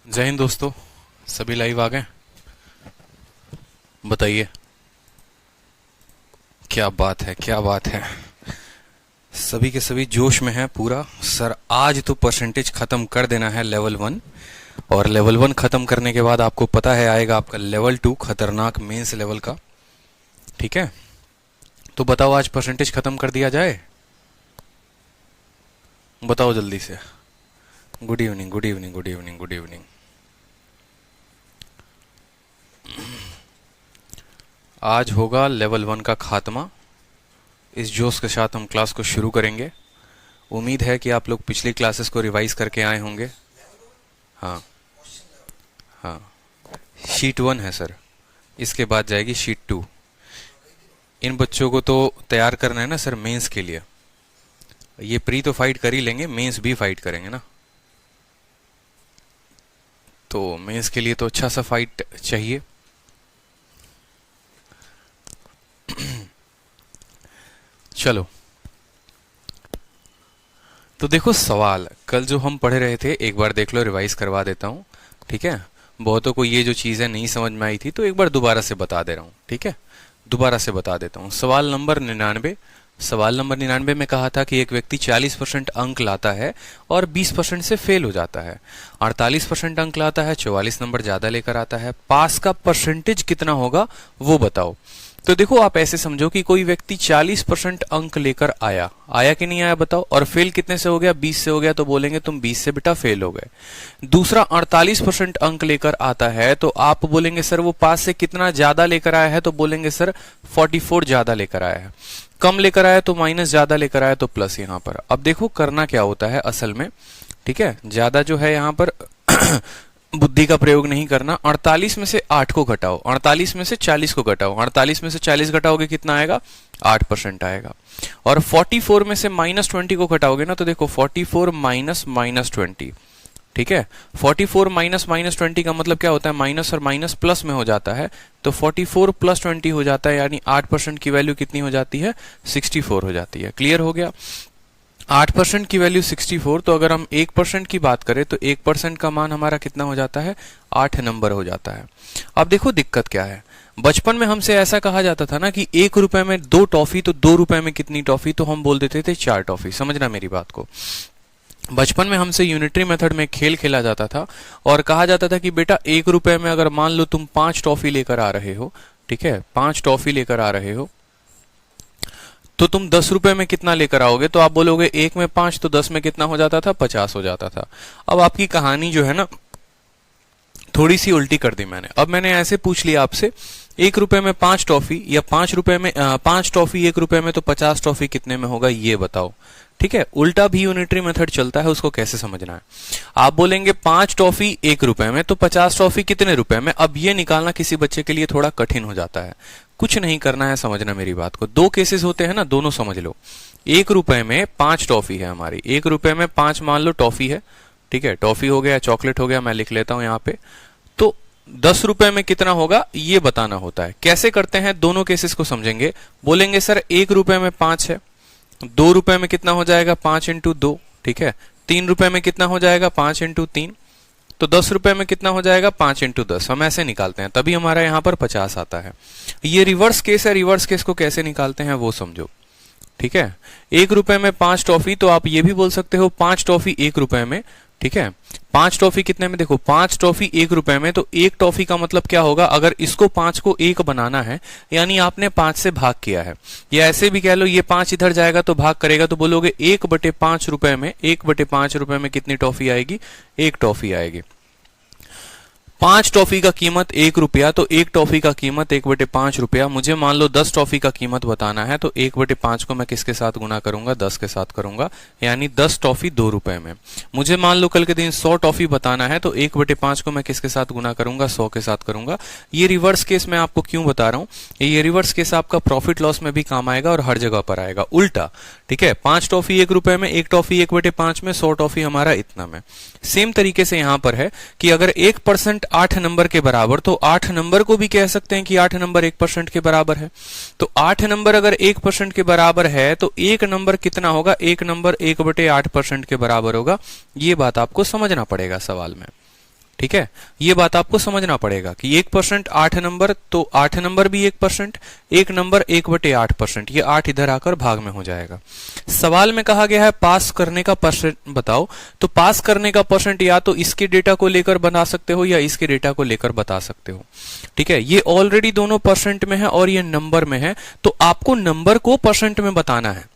जय हिंद दोस्तों, सभी लाइव आ गए। बताइए, क्या बात है, क्या बात है। सभी के सभी जोश में हैं पूरा। सर आज तो परसेंटेज खत्म कर देना है लेवल 1, और लेवल 1 खत्म करने के बाद आपको पता है आएगा आपका लेवल 2 खतरनाक मेंस लेवल का। ठीक है, तो बताओ आज परसेंटेज खत्म कर दिया जाए। बताओ जल्दी से। Good evening, good evening, good evening, good evening. आज होगा लेवल 1 का खात्मा। इस जोश के साथ हम क्लास को शुरू करेंगे। उम्मीद है कि आप लोग पिछली क्लासेस को रिवाइज करके आए होंगे। हाँ हाँ, शीट 1 है सर, इसके बाद जाएगी शीट 2। इन बच्चों को तो तैयार करना है ना सर मेंस के लिए। ये प्री तो फाइट कर ही लेंगे, मेंस भी फाइट करेंगे ना। तो मेंस के लिए तो अच्छा सा फाइट चाहिए। चलो, तो देखो सवाल कल जो हम पढ़े रहे थे एक बार देख लो, रिवाइज करवा देता हूँ। ठीक है, बहुतों को ये जो चीज़ें नहीं समझ में आई थी तो एक बार दोबारा से बता दे रहा हूँ। ठीक है, दोबारा से बता देता हूँ। सवाल नंबर 99। सवाल नंबर 99 में कहा था कि एक व्यक्ति 40% अंक लाता है और 20% से फेल हो जाता है। 48% अंक लाता है, 44 नंबर ज्यादा लेकर आता है। पास का परसेंटेज कितना होगा वो बताओ। तो देखो, आप ऐसे समझो कि कोई व्यक्ति 40% अंक लेकर आया, आया कि नहीं आया बताओ, और फेल कितने से हो गया, 20 से हो गया, तो बोलेंगे तुम 20 से बेटा फेल हो गए। दूसरा 48% अंक लेकर आता है तो आप बोलेंगे सर वो पास से कितना ज्यादा लेकर आया है, तो बोलेंगे सर 44 ज्यादा लेकर आया है। कम लेकर आया तो माइनस, ज्यादा लेकर आया तो प्लस। यहां पर अब देखो करना क्या होता है असल में। ठीक है, ज्यादा जो है यहां पर बुद्धि का प्रयोग नहीं करना। 48 में से 8 को घटाओ, 48 में से 40 को घटाओ, 48 में से 40 घटाओगे कितना आएगा, 8% आएगा। और 44 में से -20 को घटाओगे ना, तो देखो 44 माइनस -20। ठीक है, 44 माइनस -20 का मतलब क्या होता है, माइनस और माइनस प्लस में हो जाता है। तो 44 + 20 हो जाता है, यानी 8% की वैल्यू कितनी हो जाती है, 64 हो जाती है। क्लियर हो गया। 8% की वैल्यू 64, तो अगर हम 1% की बात करें तो 1% का मान हमारा कितना हो जाता है, 8 नंबर हो जाता है। अब देखो दिक्कत क्या है। बचपन में हमसे ऐसा कहा जाता था ना कि 1 रुपए में 2 टॉफी, तो 2 रुपए में कितनी टॉफी, तो हम बोल देते थे 4 टॉफी। समझना मेरी बात को। बचपन में हमसे यूनिटरी मेथड में खेल खेला जाता था और कहा जाता था कि बेटा 1 रुपए में अगर मान लो तुम 5 टॉफी लेकर आ रहे हो, ठीक है, 5 टॉफी लेकर आ रहे हो, तो तुम 10 रुपए में कितना लेकर आओगे, तो आप बोलोगे 1 में 5, तो 10 में कितना हो जाता था, 50 हो जाता था। अब आपकी कहानी जो है ना थोड़ी सी उल्टी कर दी मैंने। अब मैंने ऐसे पूछ लिया आपसे, 1 रुपए में 5 टॉफी या 5 रुपए में 5 टॉफी 1 रुपए में, तो 50 टॉफी कितने में होगा ये बताओ। ठीक है, उल्टा भी यूनिटरी मेथड चलता है, उसको कैसे समझना है। आप बोलेंगे 5 टॉफी 1 रुपए में, तो 50 टॉफी कितने रुपए में। अब ये निकालना किसी बच्चे के लिए थोड़ा कठिन हो जाता है। कुछ नहीं करना है, समझना मेरी बात को। 2 केसेस होते हैं ना, दोनों समझ लो। 1 रुपए में 5 टॉफी है हमारी, 1 रुपए में 5 मान लो टॉफी है। ठीक है, टॉफी हो गया, चॉकलेट हो गया, मैं लिख लेता हूं यहाँ पे। तो 10 रुपए में कितना होगा ये बताना होता है। कैसे करते हैं, दोनों केसेस को समझेंगे। बोलेंगे सर 1 रुपए में 5 है, 2 रुपए में कितना हो जाएगा, 5 × 2। ठीक है, 3 रुपए में कितना हो जाएगा, 5 × 3। तो 10 रुपए में कितना हो जाएगा, 5 × 10। हम ऐसे निकालते हैं, तभी हमारा यहां पर 50 आता है। ये रिवर्स केस है, रिवर्स केस को कैसे निकालते हैं वो समझो। ठीक है, 1 रुपए में 5 टॉफी, तो आप ये भी बोल सकते हो 5 टॉफी 1 रुपए में। ठीक है, 5 टॉफी कितने में, देखो 5 टॉफी 1 रुपए में, तो 1 टॉफी का मतलब क्या होगा, अगर इसको 5 को 1 बनाना है, यानी आपने 5 से भाग किया है। या ऐसे भी कह लो, ये 5 इधर जाएगा तो भाग करेगा, तो बोलोगे 1/5 रुपए में, 1/5 रुपए में कितनी टॉफी आएगी, 1 टॉफी आएगी। 5 टॉफी का कीमत 1 रुपया, तो 1 टॉफी का कीमत 1/5 रुपया। मुझे मान लो 10 टॉफी का कीमत बताना है, तो 1/5 को मैं किसके साथ गुना करूंगा, 10 के साथ करूंगा, यानी 10 टॉफी 2 रुपए में। मुझे मान लो कल के दिन 100 टॉफी बताना है, तो 1/5 को मैं किसके साथ गुना करूंगा, 100 के साथ करूंगा। ये रिवर्स केस मैं आपको क्यों बता रहा हूं, ये रिवर्स केस आपका प्रॉफिट लॉस में भी काम आएगा और हर जगह पर आएगा उल्टा। ठीक है, 5 टॉफी 1 रुपए में, 1 टॉफी 1/5 में, 100 टॉफी हमारा इतना में। सेम तरीके से यहां पर है कि अगर 1% 8 नंबर के बराबर, तो 8 नंबर को भी कह सकते हैं कि 8 नंबर 1% के बराबर है। तो 8 नंबर अगर 1% के बराबर है, तो 1 नंबर कितना होगा, 1 नंबर 1/8% के बराबर होगा। ये बात आपको समझना पड़ेगा सवाल में। ठीक है, ये बात आपको समझना पड़ेगा कि 1% 8 नंबर, तो 8 नंबर भी 1%, एक नंबर 1/8%, ये 8 इधर आकर भाग में हो जाएगा। सवाल में कहा गया है पास करने का परसेंट बताओ, तो पास करने का परसेंट या तो इसके डेटा को लेकर बना सकते हो या इसके डेटा को लेकर बता सकते हो। ठीक है, ये ऑलरेडी दोनों परसेंट में है और ये नंबर में है, तो आपको नंबर को परसेंट में बताना है।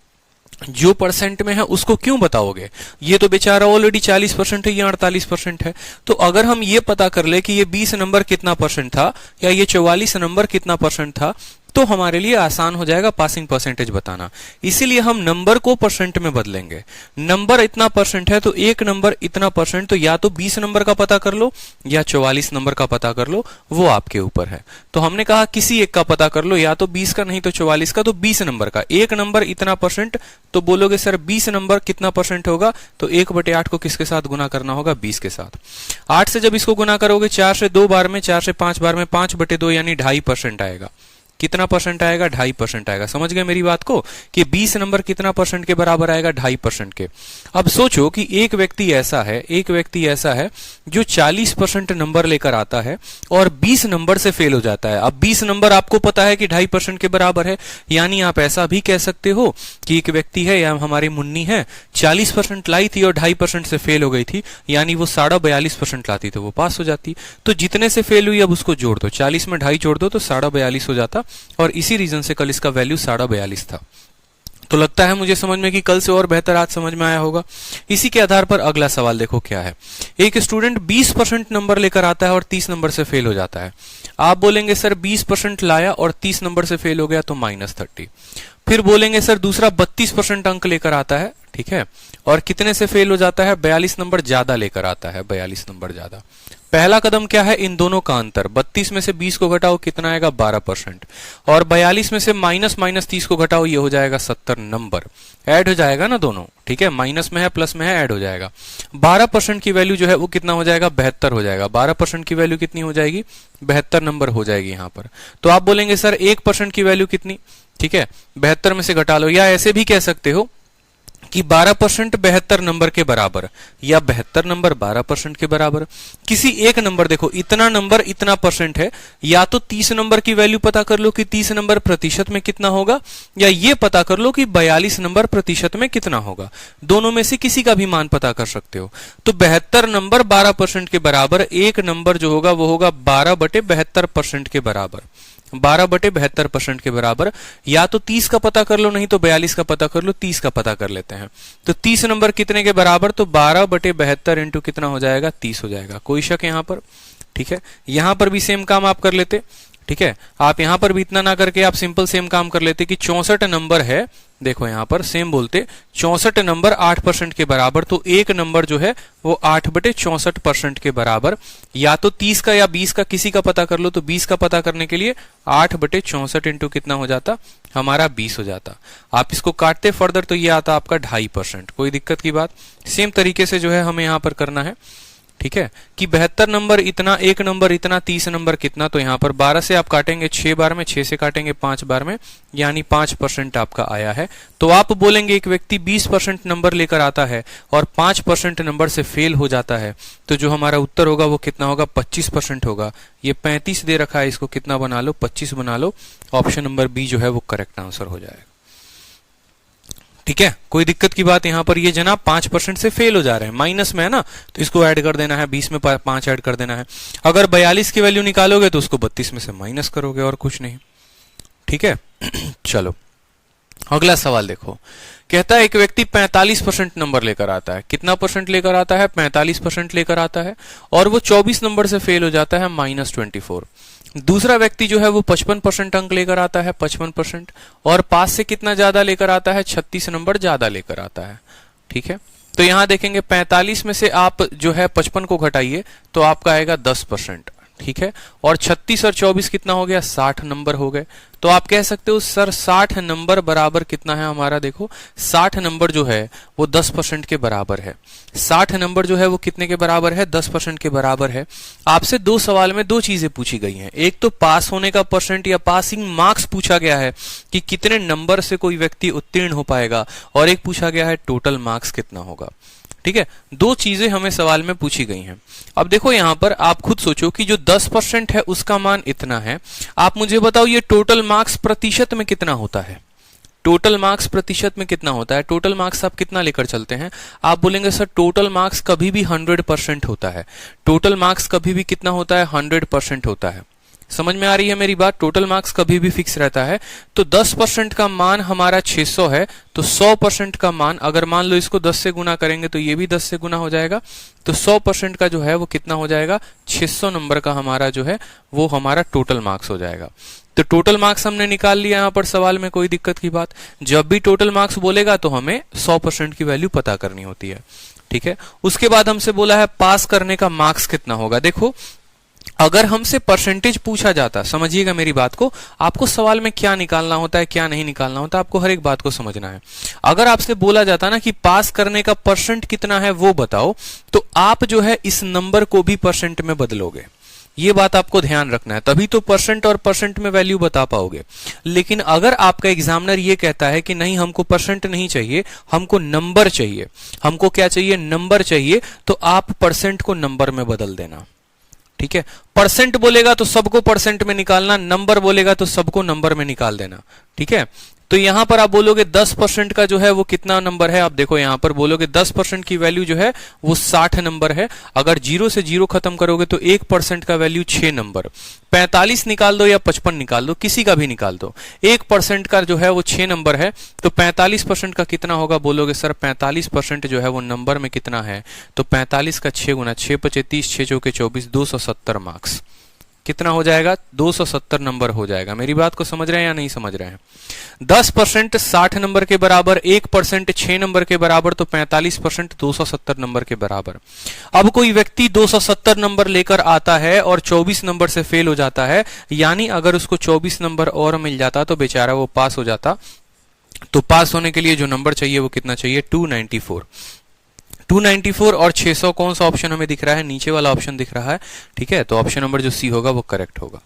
जो परसेंट में है उसको क्यों बताओगे, ये तो बेचारा ऑलरेडी 40% है, ये 48% है। तो अगर हम ये पता कर ले कि ये 20 नंबर कितना परसेंट था या ये 44 नंबर कितना परसेंट था, तो हमारे लिए आसान हो जाएगा पासिंग परसेंटेज बताना। इसीलिए हम नंबर को परसेंट में बदलेंगे। नंबर इतना परसेंट है तो एक नंबर इतना परसेंट, तो या तो 20 नंबर का पता कर लो या 44 नंबर का पता कर लो, वो आपके ऊपर है। तो हमने कहा किसी एक का पता कर लो, या तो 20 का नहीं तो 44 का, तो 20 नंबर का। एक नंबर इतना परसेंट, तो बोलोगे सर 20 नंबर कितना परसेंट होगा, तो 1/8 को किसके साथ गुना करना होगा, 20 के साथ। 8 से जब इसको गुना करोगे 4 से 2 बार में, 4 से 5 बार में, 5/2 यानी 2.5% आएगा। कितना परसेंट आएगा, 2.5% आएगा। समझ गए मेरी बात को कि 20 नंबर कितना परसेंट के बराबर आएगा, 2.5% के। अब सोचो कि एक व्यक्ति ऐसा है जो 40% नंबर लेकर आता है और 20 नंबर से फेल हो जाता है। अब 20 नंबर आपको पता है कि 2.5% के बराबर है, यानी आप ऐसा भी कह सकते हो कि एक व्यक्ति है या हमारी मुन्नी है, 40% लाई थी और 2.5% से फेल हो गई थी, यानी वो 42.5% लाती तो वो पास हो जाती। तो जितने से फेल हुई अब उसको जोड़ दो, 40 में 2.5 जोड़ दो तो 42.5 हो जाता, और इसी रीजन से कल इसका वैल्यू 42.5 था। तो लगता है मुझे समझ में कि कल से और बेहतर आज समझ में आया होगा। इसी के आधार पर अगला सवाल देखो क्या है। एक स्टूडेंट 20% नंबर लेकर आता है और 30 नंबर से फेल हो जाता है। आप बोलेंगे सर 20% लाया और 30 नंबर से फेल हो गया तो -30। फिर बोलेंगे सर दूसरा 32% अंक लेकर आता है, ठीक है, और कितने से फेल हो जाता है, 42 नंबर ज्यादा लेकर आता है, 42 नंबर ज्यादा। पहला कदम क्या है, इन दोनों का अंतर। 32 में से 20 को घटाओ, कितना आएगा, 12%, और 42 में से -30 को घटाओ, ये हो जाएगा 70 नंबर। ऐड हो जाएगा ना दोनों, ठीक है, माइनस में है प्लस में है, ऐड हो जाएगा। 12% की वैल्यू जो है वो कितना हो जाएगा, 72 हो जाएगा। 12% की वैल्यू कितनी हो जाएगी, 72 नंबर हो जाएगी यहाँ पर। तो आप बोलेंगे सर 1% की वैल्यू कितनी, ठीक है, 72 में से घटा लो, या ऐसे भी कह सकते हो कि 12% 72 नंबर के बराबर, या 72 नंबर 12% के बराबर। किसी एक नंबर, देखो इतना नंबर इतना परसेंट है, या तो 30 नंबर की वैल्यू पता कर लो कि 30 नंबर प्रतिशत में कितना होगा, या ये पता कर लो कि 42 नंबर प्रतिशत में कितना होगा। दोनों में से किसी का भी मान पता कर सकते हो। तो 72 नंबर 12% के बराबर, एक नंबर जो होगा वो होगा 12/72% के बराबर, 12/72% के बराबर। या तो 30 का पता कर लो, नहीं तो 42 का पता कर लो। 30 का पता कर लेते हैं, तो 30 नंबर कितने के बराबर, तो 12/72 इंटू कितना हो जाएगा, 30 हो जाएगा। कोई शक यहां पर, ठीक है। यहां पर भी सेम काम आप कर लेते, ठीक है। आप यहां पर भी इतना ना करके आप सिंपल सेम काम कर लेते कि 64 नंबर है, देखो यहां पर सेम बोलते 64 नंबर 8% के बराबर, तो एक नंबर जो है वो 8/64% के बराबर। या तो 30 का या 20 का किसी का पता कर लो, तो 20 का पता करने के लिए 8/64 इंटू कितना हो जाता, हमारा 20 हो जाता। आप इसको काटते फर्दर तो ये आता आपका 2.5%। कोई दिक्कत की बात, सेम तरीके से जो है हमें यहां पर करना है, ठीक है, कि 72 नंबर इतना, एक नंबर इतना, 30 नंबर कितना। तो यहां पर 12 से आप काटेंगे 6 बार में, 6 से काटेंगे 5 बार में, यानी 5% आपका आया है। तो आप बोलेंगे एक व्यक्ति 20% नंबर लेकर आता है और 5% नंबर से फेल हो जाता है, तो जो हमारा उत्तर होगा वो कितना होगा, 25% होगा। ये 35 दे रखा है, इसको कितना बना लो, 25 बना लो। ऑप्शन नंबर बी जो है वो करेक्ट आंसर हो जाएगा, ठीक है। कोई दिक्कत की बात यहां पर, ये जनाब 5% से फेल हो जा रहे हैं, माइनस में है ना, तो इसको ऐड कर देना है, 20 में 5 ऐड कर देना है। अगर 42 की वैल्यू निकालोगे तो उसको 32 में से माइनस करोगे, और कुछ नहीं, ठीक है। चलो अगला सवाल देखो, कहता है एक व्यक्ति 45% नंबर लेकर आता है। कितना परसेंट लेकर आता है, 45% लेकर आता है, और वो 24 नंबर से फेल हो जाता है, -24। दूसरा व्यक्ति जो है वो 55% अंक लेकर आता है, 55%, और पास से कितना ज्यादा लेकर आता है, 36 नंबर ज्यादा लेकर आता है, ठीक है। तो यहां देखेंगे 45 में से आप जो है 55 को घटाइए तो आपका आएगा 10%, ठीक है, और 36 और 24 कितना हो गया, 60 नंबर हो गए। तो आप कह सकते हो सर 60 नंबर बराबर कितना है हमारा, देखो 60 नंबर जो है वो 10% के बराबर है। 60 नंबर जो है वो कितने के बराबर है, 10% के बराबर है। आपसे दो सवाल में दो चीजें पूछी गई हैं, एक तो पास होने का परसेंट या पासिंग मार्क्स पूछा गया है कि कितने नंबर से कोई व्यक्ति उत्तीर्ण हो पाएगा, और एक पूछा गया है टोटल मार्क्स कितना होगा, ठीक है, दो चीजें हमें सवाल में पूछी गई हैं। अब देखो यहां पर आप खुद सोचो कि जो 10% है उसका मान इतना है। आप मुझे बताओ ये टोटल मार्क्स प्रतिशत में कितना होता है? टोटल मार्क्स प्रतिशत में कितना होता है? टोटल मार्क्स आप कितना लेकर चलते हैं? आप बोलेंगे सर टोटल मार्क्स कभी भी 100% होता है। टोटल मार्क्स कभी भी कितना होता है? 100% होता है। समझ में आ रही है मेरी बात? टोटल मार्क्स कभी भी फिक्स रहता है। तो 10% का मान हमारा 600 है, तो 100% का मान, अगर मान लो इसको 10 से गुना करेंगे तो ये भी 10 से गुना हो जाएगा, तो 100% का जो है वो कितना हो जाएगा? 600 नंबर का हमारा जो है वो हमारा टोटल मार्क्स हो जाएगा। तो टोटल मार्क्स हमने निकाल लिया यहां पर सवाल में, कोई दिक्कत की बात। जब भी टोटल मार्क्स बोलेगा तो हमें 100% की वैल्यू पता करनी होती है, ठीक है। उसके बाद हमसे बोला है पास करने का मार्क्स कितना होगा। देखो अगर हमसे परसेंटेज पूछा जाता, समझिएगा मेरी बात को, आपको सवाल में क्या निकालना होता है क्या नहीं निकालना होता, आपको हर एक बात को समझना है। अगर आपसे बोला जाता ना कि पास करने का परसेंट कितना है वो बताओ, तो आप जो है इस नंबर को भी परसेंट में बदलोगे। ये बात आपको ध्यान रखना है, तभी तो परसेंट और परसेंट में वैल्यू बता पाओगे। लेकिन अगर आपका एग्जामिनर ये कहता है कि नहीं हमको परसेंट नहीं चाहिए, हमको नंबर चाहिए, हमको क्या चाहिए? नंबर चाहिए, तो आप परसेंट को नंबर में बदल देना, ठीक है। परसेंट बोलेगा तो सबको परसेंट में निकालना, नंबर बोलेगा तो सबको नंबर में निकाल देना, ठीक है। तो यहां पर आप बोलोगे 10% का जो है वो कितना नंबर है? आप देखो यहां पर बोलोगे 10% की वैल्यू जो है वो 60 नंबर है। अगर 0 से 0 खत्म करोगे तो 1% का वैल्यू 6 नंबर। 45 निकाल दो या 55 निकाल दो, किसी का भी निकाल दो, 1% का जो है वो 6 नंबर है, तो 45% का कितना होगा? बोलोगे सर 45% जो है वो नंबर में कितना है? तो 45 का 6 गुना, 6 पचे 30, 6 चौके 24, 270 मार्क्स। कितना हो जाएगा? 270 नंबर हो जाएगा। मेरी बात को समझ रहे हैं या नहीं समझ रहे हैं? 10% 60 नंबर के बराबर, 1% 6 नंबर के बराबर, तो 45% 270 नंबर के बराबर। अब कोई व्यक्ति 270 नंबर लेकर आता है और 24 नंबर से फेल हो जाता है, यानी अगर उसको 24 नंबर और मिल जाता तो बेचारा वो पास हो जाता। तो पास होने के लिए जो नंबर चाहिए वो कितना चाहिए? 294। 294 और 600 कौन सा ऑप्शन हमें दिख रहा है? नीचे वाला ऑप्शन दिख रहा है, ठीक है। तो ऑप्शन नंबर जो सी होगा वो करेक्ट होगा।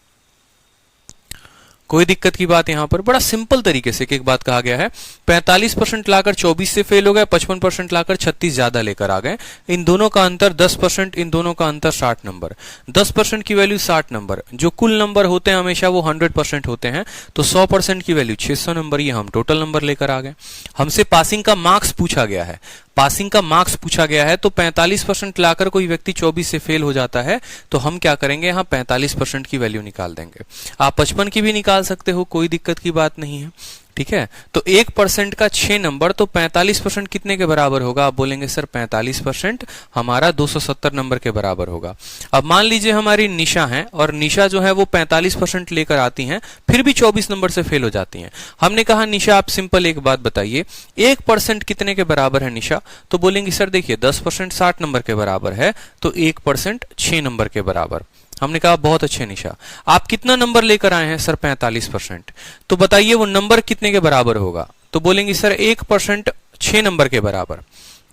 कोई दिक्कत की बात यहां पर? बड़ा सिंपल तरीके से एक बात कहा गया है। 45% लाकर 24 से फेल हो गए, 55% लाकर 36 ज्यादा लेकर आ गए। इन दोनों का अंतर 10%, इन दोनों का अंतर 60 नंबर। 10% की वैल्यू 60 नंबर, जो कुल नंबर होते हैं हमेशा वो 100% होते हैं, तो 100% की वैल्यू 600 नंबर, ये हम टोटल नंबर लेकर आ गए। हमसे पासिंग का मार्क्स पूछा गया है, पासिंग का मार्क्स पूछा गया है, तो 45% लाकर कोई व्यक्ति 24 से फेल हो जाता है, तो हम क्या करेंगे? यहां 45% की वैल्यू निकाल देंगे। आप 55 की भी निकाल सकते हो, कोई दिक्कत की बात नहीं है, ठीक है। तो 1% का 6 नंबर, तो 45% कितने के बराबर होगा? आप बोलेंगे सर 45% हमारा 270 नंबर के बराबर होगा। अब मान लीजिए हमारी निशा है, और निशा जो है वो 45% लेकर आती हैं, फिर भी 24 नंबर से फेल हो जाती हैं। हमने कहा निशा आप सिंपल एक बात बताइए, 1% कितने के बराबर है निशा? तो बोलेंगे सर देखिए 10% 60 नंबर के बराबर है, तो 1% 6 नंबर के बराबर। हमने कहा बहुत अच्छे निशा, आप कितना नंबर लेकर आए हैं? सर 45%। तो बताइए वो नंबर कितने के बराबर होगा? तो बोलेंगे सर 1% 6 नंबर के बराबर।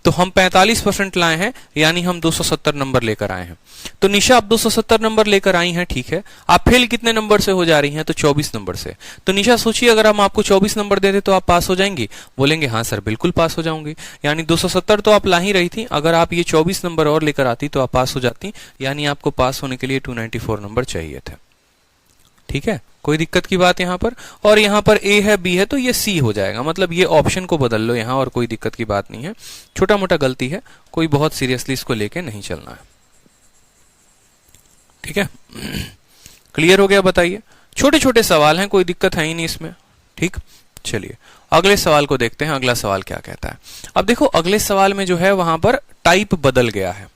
तो हम 45% लाए हैं, यानी हम 270 नंबर लेकर आए हैं। तो निशा आप 270 नंबर लेकर आई हैं, ठीक है। आप फेल कितने नंबर से हो जा रही हैं? तो 24 नंबर से। तो निशा सोचिए अगर हम आपको 24 नंबर दे दे तो आप पास हो जाएंगी? बोलेंगे हाँ सर बिल्कुल पास हो जाऊंगी। यानी 270 तो आप ला ही रही थी, अगर आप ये 24 नंबर और लेकर आती तो आप पास हो जाती, यानी आपको पास होने के लिए 294 नंबर चाहिए थे, ठीक है। कोई दिक्कत की बात यहां पर? और यहां पर ए है बी है तो ये सी हो जाएगा, मतलब ये ऑप्शन को बदल लो यहां, और कोई दिक्कत की बात नहीं है। छोटा मोटा गलती है, कोई बहुत सीरियसली इसको लेके नहीं चलना है, ठीक है। क्लियर हो गया? बताइए, छोटे छोटे सवाल हैं, कोई दिक्कत है ही नहीं इसमें, ठीक। चलिए अगले सवाल को देखते हैं, अगला सवाल क्या कहता है। अब देखो अगले सवाल में जो है वहां पर टाइप बदल गया है,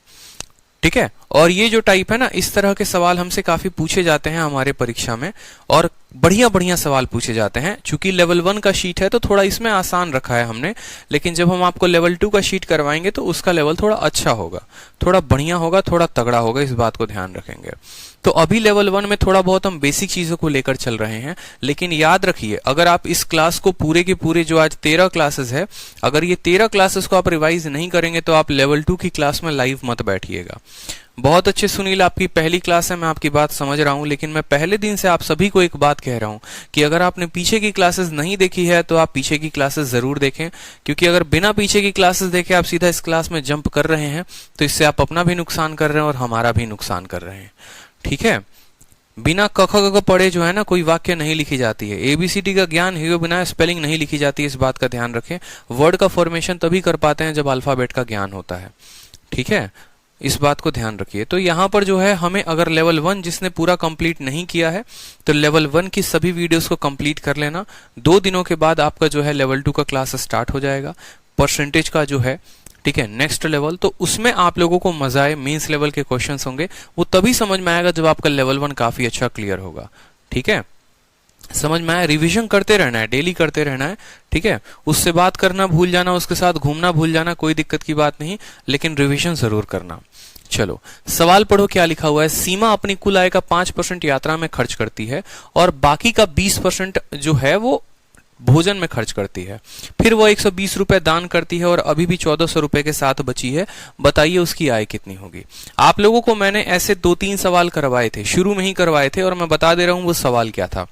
ठीक है। और ये जो टाइप है ना, इस तरह के सवाल हमसे काफी पूछे जाते हैं हमारे परीक्षा में, और बढ़िया बढ़िया सवाल पूछे जाते हैं। चूंकि लेवल 1 का शीट है तो थोड़ा इसमें आसान रखा है हमने, लेकिन जब हम आपको लेवल 2 का शीट करवाएंगे तो उसका लेवल थोड़ा अच्छा होगा, थोड़ा बढ़िया होगा, थोड़ा तगड़ा होगा, इस बात को ध्यान रखेंगे। तो अभी लेवल 1 में थोड़ा बहुत हम बेसिक चीजों को लेकर चल रहे हैं, लेकिन याद रखिए अगर आप इस क्लास को पूरे के पूरे, जो आज 13 क्लासेस है, अगर ये 13 क्लासेस को आप रिवाइज नहीं करेंगे तो आप लेवल 2 की क्लास में लाइव मत बैठिएगा। बहुत अच्छे सुनील, आपकी पहली क्लास है, मैं आपकी बात समझ रहा हूं, लेकिन मैं पहले दिन से आप सभी को एक बात कह रहा हूं कि अगर आपने पीछे की क्लासेस नहीं देखी है तो आप पीछे की क्लासेस जरूर देखें, क्योंकि अगर बिना पीछे की क्लासेस देखे आप सीधा इस क्लास में जंप कर रहे हैं तो इससे आप अपना भी नुकसान कर रहे हैं और हमारा भी नुकसान कर रहे हैं। ठीक है, बिना क ख ग घ पढ़े जो है ना कोई वाक्य नहीं लिखी जाती है। एबीसीडी का ज्ञान हुए बिना स्पेलिंग नहीं लिखी जाती है, इस बात का ध्यान रखें। वर्ड का फॉर्मेशन तभी कर पाते हैं जब अल्फाबेट का ज्ञान होता है। ठीक है, इस बात को ध्यान रखिए। तो यहाँ पर जो है हमें अगर लेवल 1 जिसने पूरा कंप्लीट नहीं किया है तो लेवल 1 की सभी वीडियोस को कंप्लीट कर लेना। 2 दिनों के बाद आपका जो है लेवल 2 का क्लास स्टार्ट हो जाएगा, परसेंटेज का जो है। ठीक है, नेक्स्ट लेवल, तो उसमें आप लोगों को मजा आए, मेंस लेवल के क्वेश्चंस होंगे, वो तभी समझ में आएगा जब आपका लेवल 1 काफी अच्छा क्लियर होगा। ठीक है, समझ में आया? रिवीजन करते रहना है, डेली करते रहना है। ठीक है, उससे बात करना भूल जाना, उसके साथ घूमना भूल जाना, कोई दिक्कत की बात नहीं, लेकिन रिवीजन जरूर करना। चलो सवाल पढ़ो, क्या लिखा हुआ है। सीमा अपनी कुल आय का 5% यात्रा में खर्च करती है और बाकी का 20% जो है वो भोजन में खर्च करती है। फिर वो 120 रुपए दान करती है और अभी भी 1400 रुपए के साथ बची है। बताइए उसकी आय कितनी होगी। आप लोगों को मैंने ऐसे 2-3 सवाल करवाए थे, शुरू में ही करवाए थे, और मैं बता दे रहा हूं वो सवाल क्या था।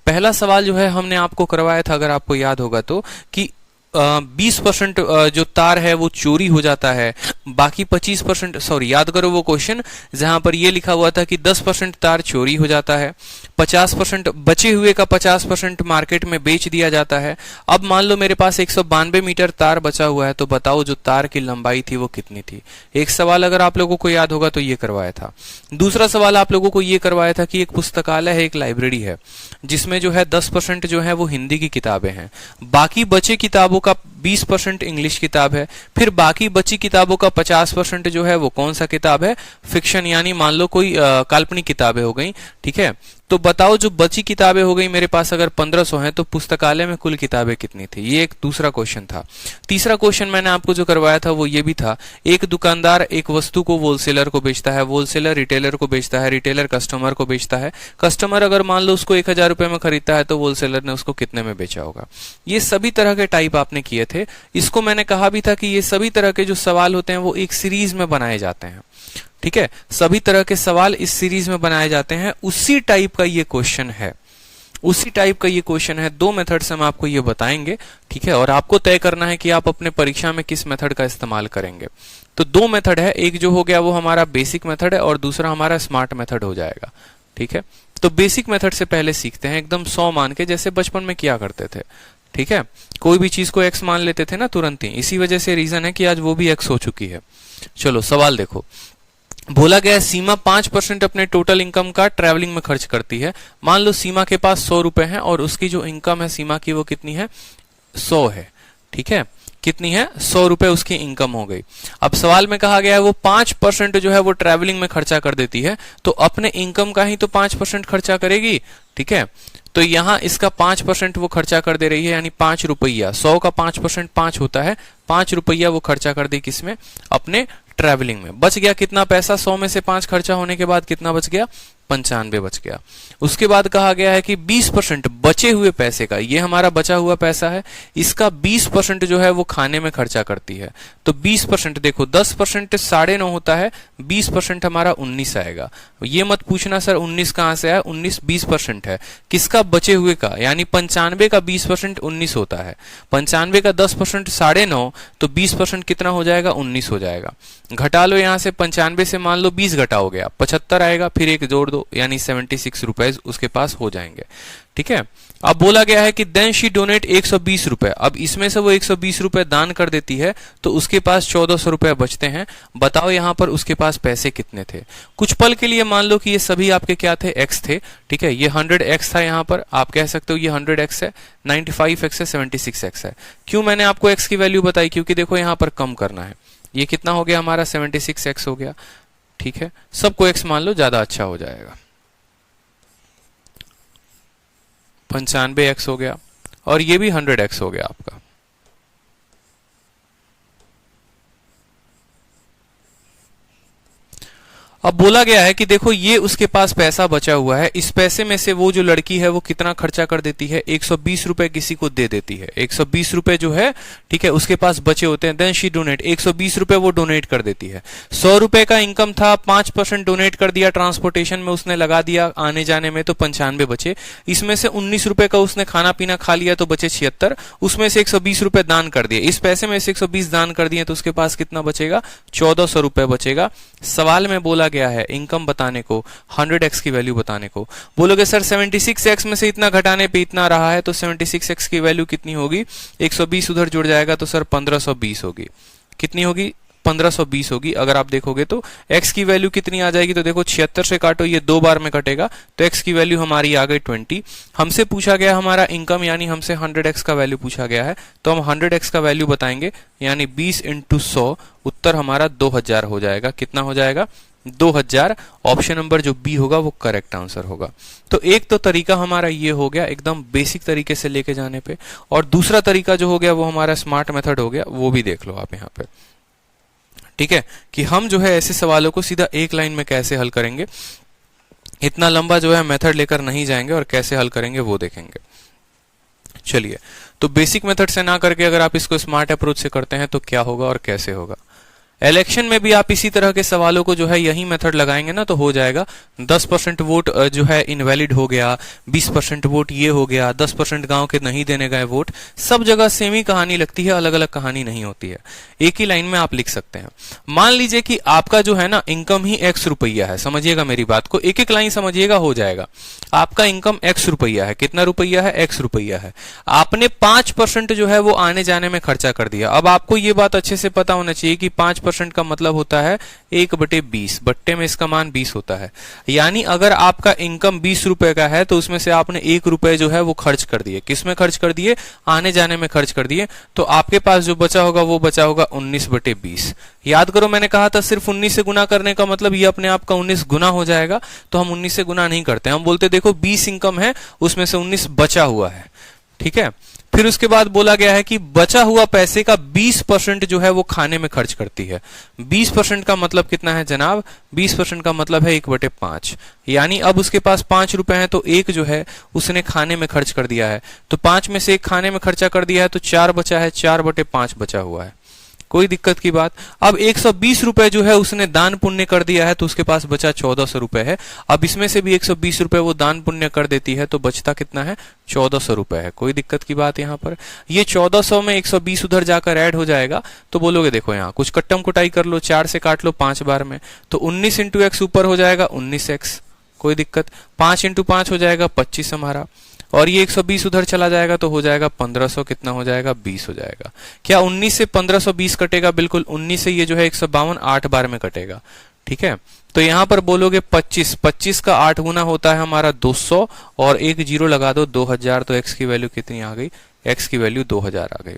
पहला सवाल जो है हमने आपको करवाया था, अगर आपको याद होगा तो, कि 20% जो तार है वो चोरी हो जाता है, बाकी 25%, सॉरी याद करो वो क्वेश्चन जहां पर ये लिखा हुआ था कि 10% तार चोरी हो जाता है, 50% बचे हुए का 50% मार्केट में बेच दिया जाता है। अब मान लो मेरे पास 192 मीटर तार बचा हुआ है, तो बताओ जो तार की लंबाई थी वो कितनी थी। एक सवाल अगर आप लोगों को याद होगा तो ये करवाया था। दूसरा सवाल आप लोगों को ये करवाया था कि एक पुस्तकालय है, एक लाइब्रेरी है, जिसमें जो है 10% जो है वो हिंदी की किताबें हैं, बाकी बचे किताबों का 20% इंग्लिश किताब है, फिर बाकी बची किताबों का 50% जो है वो कौन सा किताब है, फिक्शन, यानी मान लो कोई काल्पनिक किताबें हो गई। ठीक है, तो बताओ जो बची किताबें हो गई मेरे पास अगर 1500 हैं तो पुस्तकालय में कुल किताबें कितनी थी। ये एक दूसरा क्वेश्चन था। तीसरा क्वेश्चन मैंने आपको जो करवाया था वो ये भी था, एक दुकानदार एक वस्तु को होलसेलर को बेचता है, होलसेलर रिटेलर को बेचता है, रिटेलर कस्टमर को बेचता है। कस्टमर अगर मान लो उसको 1000 रुपए में खरीदता है तो होलसेलर ने उसको कितने में बेचा होगा। ये सभी तरह के टाइप आपने किए थे। इसको मैंने कहा भी था कि ये सभी तरह के जो सवाल होते हैं वो एक सीरीज में बनाए जाते हैं। ठीक है, सभी तरह के सवाल इस सीरीज में बनाए जाते हैं। उसी टाइप का ये क्वेश्चन है, उसी टाइप का ये क्वेश्चन है। 2 मेथड से हम आपको ये बताएंगे। ठीक है, और आपको तय करना है कि आप अपने परीक्षा में किस मेथड का इस्तेमाल करेंगे। तो 2 मेथड है, एक जो हो गया वो हमारा बेसिक मेथड है और दूसरा हमारा स्मार्ट मेथड हो जाएगा। ठीक है, तो बेसिक मेथड से पहले सीखते हैं, एकदम 100 मान के, जैसे बचपन में किया करते थे। ठीक है, कोई भी चीज को x मान लेते थे ना तुरंत ही, इसी वजह से रीजन है कि आज वो भी x हो चुकी है। चलो सवाल देखो, बोला गया है सीमा 5% अपने टोटल इनकम का ट्रैवलिंग में खर्च करती है। मान लो सीमा के पास 100 रुपए हैं और उसकी जो इनकम है सीमा की वो कितनी है, 100 है। ठीक है, कितनी है, 100 रुपए उसकी इनकम हो गई। अब सवाल में कहा गया है वो 5% जो है वो ट्रैवलिंग में खर्चा कर देती है, तो अपने इनकम का ही तो 5% खर्चा करेगी। ठीक है, तो यहां इसका 5% वो खर्चा कर दे रही है, यानी 5 रुपया। 100 का 5% 5 होता है, 5 रुपया वो खर्चा कर दी किसमें, अपने ट्रैवलिंग में। बच गया कितना पैसा, 100 में से 5 खर्चा होने के बाद कितना बच गया, 95 बच गया। उसके बाद कहा गया है कि 20% बचे हुए पैसे का, ये हमारा बचा हुआ पैसा है, इसका 20% जो है वो खाने में खर्चा करती है। तो 20% देखो, 10% 9.5 होता है, 20% हमारा 19 आएगा। ये मत पूछना सर 19 कहां से आया, 19 20% है किसका, बचे हुए का, यानी 95 का 20% 19 होता है। 95 का 10% 9.5, तो 20% कितना हो जाएगा, 19 हो जाएगा। घटा लो यहां से, 95 से मान लो 20 घटा हो गया, 75 आएगा, फिर एक जोड़ दो, यानी 76 रुपए उसके पास हो जाएंगे। ठीक है, अब बोला गया है कि देन शी डोनेट 120 रुपए। अब इसमें से वो 120 रुपए दान कर देती है तो उसके पास 1400 रुपए बचते हैं। बताओ यहां पर उसके पास पैसे कितने थे। कुछ पल के लिए मान लो कि ये सभी आपके क्या थे, x थे। ठीक है, ये 100x था, यहां पर आप कह सकते हो ये 100x है, 95x है, 76x है। क्यों मैंने आपको x की वैल्यू बताई, क्योंकि देखो यहां पर कम करना है। ये कितना हो गया हमारा, 76x हो गया। ठीक है, सबको x मान लो, ज्यादा अच्छा हो जाएगा। 95x हो गया और ये भी 100x हो गया आपका। अब बोला गया है कि देखो ये उसके पास पैसा बचा हुआ है, इस पैसे में से वो जो लड़की है वो कितना खर्चा कर देती है, 120 रुपए किसी को दे देती है। 120 रुपए जो है, ठीक है, उसके पास बचे होते हैं। देन शी डोनेट, 120 रुपए वो डोनेट कर देती है। 100 रुपए का इनकम था, 5% डोनेट कर दिया, ट्रांसपोर्टेशन में उसने लगा दिया, आने जाने में, तो 95 बचे। इसमें से 19 रुपए का उसने खाना पीना खा लिया तो बचे 76, उसमें से 120 रुपए दान कर दिए। इस पैसे में से 120 दान कर दिए तो उसके पास कितना बचेगा, 1400 रुपए बचेगा। सवाल में बोला गया है इनकम बताने को, 100x की वैल्यू बताने को। बोलोगे सर 76x में से इतना घटाने पे इतना रहा है, तो 76x की वैल्यू कितनी होगी, 120 उधर जुड़ जाएगा तो सर 1520 होगी। कितनी होगी, 1520 होगी। अगर आप देखोगे तो x की वैल्यू कितनी आ जाएगी, तो देखो 76 से काटो, ये 2 बार में कटेगा, तो x की वैल्यू हमारी आ गई 20। हमसे पूछा गया हमारा इनकम, यानी हमसे 100x का वैल्यू पूछा गया है, तो हम 100x का वैल्यू बताएंगे, यानी 20 × 100, उत्तर हमारा 2000 हो जाएगा। कितना हो जाएगा, 2000। ऑप्शन नंबर जो बी होगा वो करेक्ट आंसर होगा। तो एक तो तरीका हमारा ये हो गया एकदम बेसिक तरीके से लेके जाने पे, और दूसरा तरीका जो हो गया वो हमारा स्मार्ट मेथड हो गया, वो भी देख लो आप यहाँ पे, ठीक है, कि हम जो है ऐसे सवालों को सीधा एक लाइन में कैसे हल करेंगे। इतना लंबा जो है मेथड लेकर नहीं जाएंगे, और कैसे हल करेंगे वो देखेंगे। चलिए, तो बेसिक मेथड से ना करके अगर आप इसको स्मार्ट अप्रोच से करते हैं तो क्या होगा और कैसे होगा। इलेक्शन में भी आप इसी तरह के सवालों को जो है यही मेथड लगाएंगे ना तो हो जाएगा। 10% वोट जो है इनवैलिड हो गया, 20% वोट ये हो गया, 10% गांव के नहीं देने गए वोट, सब जगह सेम ही कहानी लगती है, अलग अलग कहानी नहीं होती है। एक ही लाइन में आप लिख सकते हैं। मान लीजिए कि आपका जो है ना इनकम ही x रुपया है, समझिएगा मेरी बात को, एक एक लाइन समझिएगा, हो जाएगा। आपका इनकम x रुपया है, कितना रुपया है, x रुपया है। आपने 5% जो है वो आने जाने में खर्चा कर दिया। अब आपको ये बात अच्छे से पता होना चाहिए कि 5% का मतलब होता है 1/20, बट्टे में इसका मान 20 होता है। यानी अगर आपका इनकम 20 रुपए का है तो उसमें से आपने 1 रुपए जो है वो खर्च कर दिए। किस में खर्च कर दिए, आने जाने में खर्च कर दिए। तो आपके पास जो बचा होगा वो बचा होगा 19/20। याद करो मैंने कहा था सिर्फ 19 से गुना करने का मतलब ये अपने आप का 19 गुना हो जाएगा, तो हम 19 से गुना नहीं करते, हम बोलते देखो 20 इनकम है, उसमें से 19 बचा हुआ है, ठीक है। फिर उसके बाद बोला गया है कि बचा हुआ पैसे का 20% जो है वो खाने में खर्च करती है। 20% का मतलब कितना है जनाब, 20% का मतलब है 1/5। यानी अब उसके पास 5 रुपए हैं तो 1 जो है उसने खाने में खर्च कर दिया है, तो 5 में से 1 खाने में खर्चा कर दिया है, तो 4 बचा है, 4/5 बचा हुआ है। कोई दिक्कत की बात। अब 120 रुपए जो है उसने दान पुण्य कर दिया है, तो उसके पास बचा 1400 रुपए है। अब इसमें से भी 120 रुपए वो दान पुण्य कर देती है, तो बचता कितना है, 1400 रुपए है। कोई दिक्कत की बात यहाँ पर। ये 1400 में 120 उधर जाकर ऐड हो जाएगा, तो बोलोगे देखो यहाँ कुछ कट्टम कुटाई कर लो, 4 से काट लो 5 बार में, तो 19 × x ऊपर हो जाएगा 19x। कोई दिक्कत। 5 × 5 हो जाएगा 25 हमारा, और ये 120 उधर चला जाएगा तो हो जाएगा 1500, कितना हो जाएगा, 20 हो जाएगा। क्या 19 से 1520 कटेगा, बिल्कुल 19 से ये जो है 152 8 बार में कटेगा, ठीक है। तो यहां पर बोलोगे 25, 25 का 8 गुना होता है हमारा 200, और एक जीरो लगा दो 2000, तो x की वैल्यू कितनी आ गई, x की वैल्यू 2000 आ गई,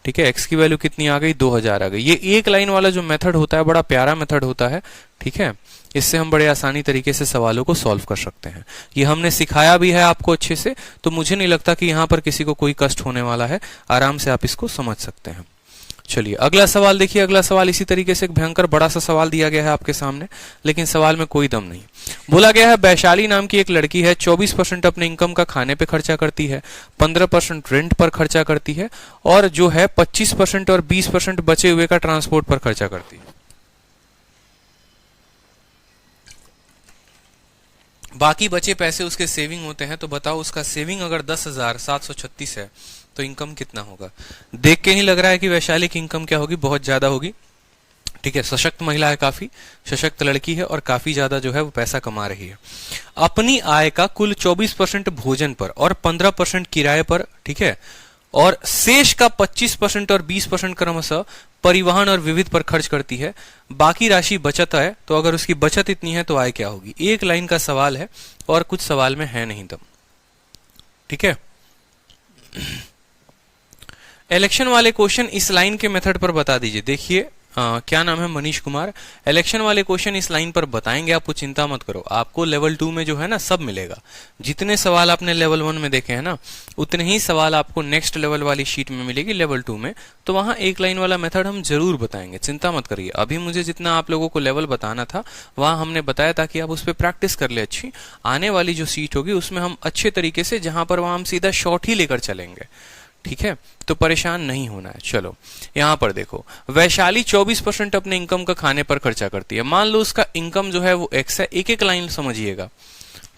ठीक है। x की वैल्यू कितनी आ गई, 2000 आ गई। ये एक लाइन वाला जो मेथड होता है बड़ा प्यारा मेथड होता है, ठीक है। इससे हम बड़े आसानी तरीके से सवालों को सॉल्व कर सकते हैं। ये हमने सिखाया भी है आपको अच्छे से, तो मुझे नहीं लगता कि यहाँ पर किसी को कोई कष्ट होने वाला है, आराम से आप इसको समझ सकते हैं। चलिए अगला सवाल देखिए। अगला सवाल इसी तरीके से एक भयंकर बड़ा सा सवाल दिया गया है आपके सामने, लेकिन सवाल में कोई दम नहीं। बोला गया है वैशाली नाम की एक लड़की है, 24% अपने इनकम का खाने पे खर्चा करती है, 15% रेंट पर खर्चा करती है, और जो है 25% और 20% बचे हुए का ट्रांसपोर्ट पर खर्चा करती है। बाकी बचे पैसे उसके सेविंग होते हैं, तो बताओ उसका सेविंग अगर 10,736 है तो इनकम कितना होगा। देख के ही लग रहा है कि वैशाली की इनकम क्या होगी, बहुत ज्यादा होगी, ठीक है। सशक्त महिला है, काफी सशक्त लड़की है, और काफी ज्यादा जो है वो पैसा कमा रही है। अपनी आय का कुल 24% भोजन पर और 15% किराए पर, ठीक है, और शेष का 25% और 20% क्रमशः परिवहन और विविध पर खर्च करती है। बाकी राशि बचत है, तो अगर उसकी बचत इतनी है तो आय क्या होगी। एक लाइन का सवाल है और कुछ सवाल में है नहीं दम, ठीक है। इलेक्शन वाले क्वेश्चन इस लाइन के मेथड पर बता दीजिए। देखिए क्या नाम है, मनीष कुमार। इलेक्शन वाले क्वेश्चन इस लाइन पर बताएंगे, आपको चिंता मत करो। आपको लेवल 2 में जो है ना सब मिलेगा। जितने सवाल आपने लेवल 1 में देखे हैं ना, उतने ही सवाल आपको नेक्स्ट लेवल वाली शीट में मिलेगी लेवल 2 में। तो वहां एक लाइन वाला मेथड हम जरूर बताएंगे, चिंता मत करिए। अभी मुझे जितना आप लोगों को लेवल बताना था वहां हमने बताया ताकि आप उस पर प्रैक्टिस कर ले अच्छी। आने वाली जो सीट होगी उसमें हम अच्छे तरीके से, जहां पर वहां हम सीधा शॉर्ट ही लेकर चलेंगे, ठीक है। तो परेशान नहीं होना है। चलो यहां पर देखो, वैशाली 24% अपने इनकम का खाने पर खर्चा करती है। मान लो उसका इनकम जो है वो एक्स है। एक एक लाइन समझिएगा,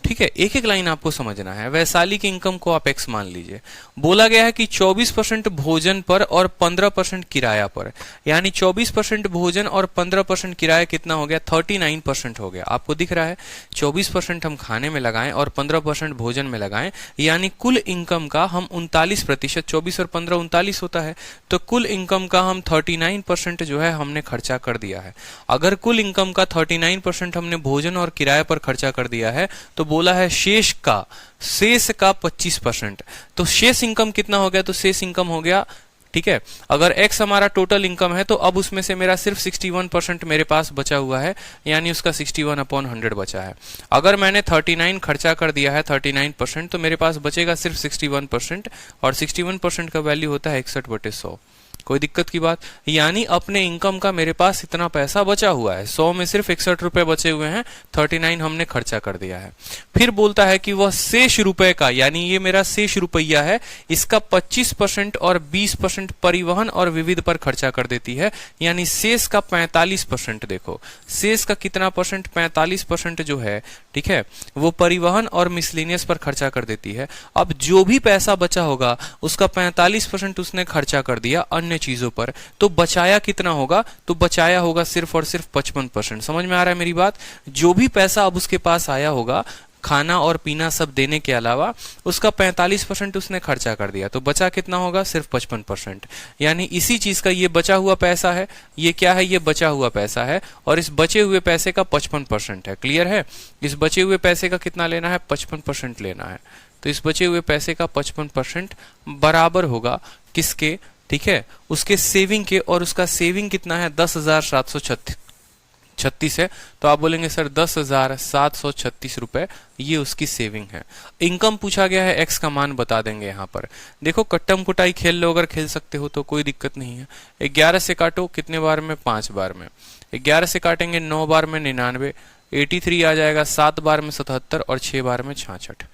ठीक है, एक एक लाइन आपको समझना है। वैशाली के इनकम को आप एक्स मान लीजिए। बोला गया है कि 24% भोजन पर और 15% किराया पर, यानी 24% भोजन और 15% किराया कितना हो गया, 39% हो गया। आपको दिख रहा है 24% हम खाने में लगाएं और 15% भोजन में लगाएं, यानी कुल इनकम का हम 39%, 24 और 15 39 होता है, तो कुल इनकम का हम 39% जो है हमने खर्चा कर दिया है। अगर कुल इनकम का 39% हमने भोजन और किराया पर खर्चा कर दिया है तो बोला है शेष का 25%। तो शेष इनकम कितना हो गया, तो शेष इनकम हो गया, ठीक है। अगर x हमारा टोटल इनकम है तो अब उसमें से मेरा सिर्फ 61% मेरे पास बचा हुआ है, यानी उसका 61/100 बचा है। अगर मैंने 39 खर्चा कर दिया है 39%, तो मेरे पास बचेगा सिर्फ 61%, और 61% का वैल्यू होता है 61/100। कोई दिक्कत की बात, यानी अपने इनकम का मेरे पास इतना पैसा बचा हुआ है। 100 में सिर्फ 61 रुपए बचे हुए हैं, 39 हमने खर्चा कर दिया है। फिर बोलता है कि वह शेष रुपए का, यानी ये मेरा शेष रुपया है, इसका 25% और 20% परिवहन और विविध पर खर्चा कर देती है, यानी शेष का 45%। देखो शेष का कितना परसेंट, 45% जो है, ठीक है, वो परिवहन और मिसलेनियस पर खर्चा कर देती है। अब जो भी पैसा बचा होगा उसका 45% उसने खर्चा कर दिया अन्य चीजों पर, तो बचाया कितना होगा, तो बचाया होगा सिर्फ और सिर्फ 55%। समझ में आ रहा है मेरी बात। जो भी पैसा अब उसके पास आया होगा खाना और पीना सब देने के अलावा, उसका 45% उसने खर्चा कर दिया, तो बचा कितना होगा, सिर्फ 55%। यानी इसी चीज का ये बचा हुआ पैसा है, ये क्या है, ये बचा हुआ पैसा है, और इस बचे हुए पैसे का 55% है। क्लियर है। इस बचे हुए पैसे का कितना लेना है, 55% लेना है। तो इस बचे हुए पैसे का 55% बराबर होगा किसके, ठीक है, उसके सेविंग के। और उसका सेविंग कितना है, 10,736 है। तो आप बोलेंगे सर 10,736 रुपए ये उसकी सेविंग है। इनकम पूछा गया है, एक्स का मान बता देंगे यहाँ पर। देखो कट्टम कुटाई खेल लो, अगर खेल सकते हो तो कोई दिक्कत नहीं है। 11 से काटो, कितने बार में, 5 बार में। 11 से काटेंगे 9 बार में 99, 83 आ जाएगा, 7 बार में 77 और 6 बार में 66,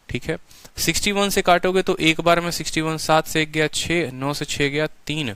ठीक है। 61 से काटोगे तो एक बार में 61, 7 से 1 गया 6, 9 से 6 गया 3,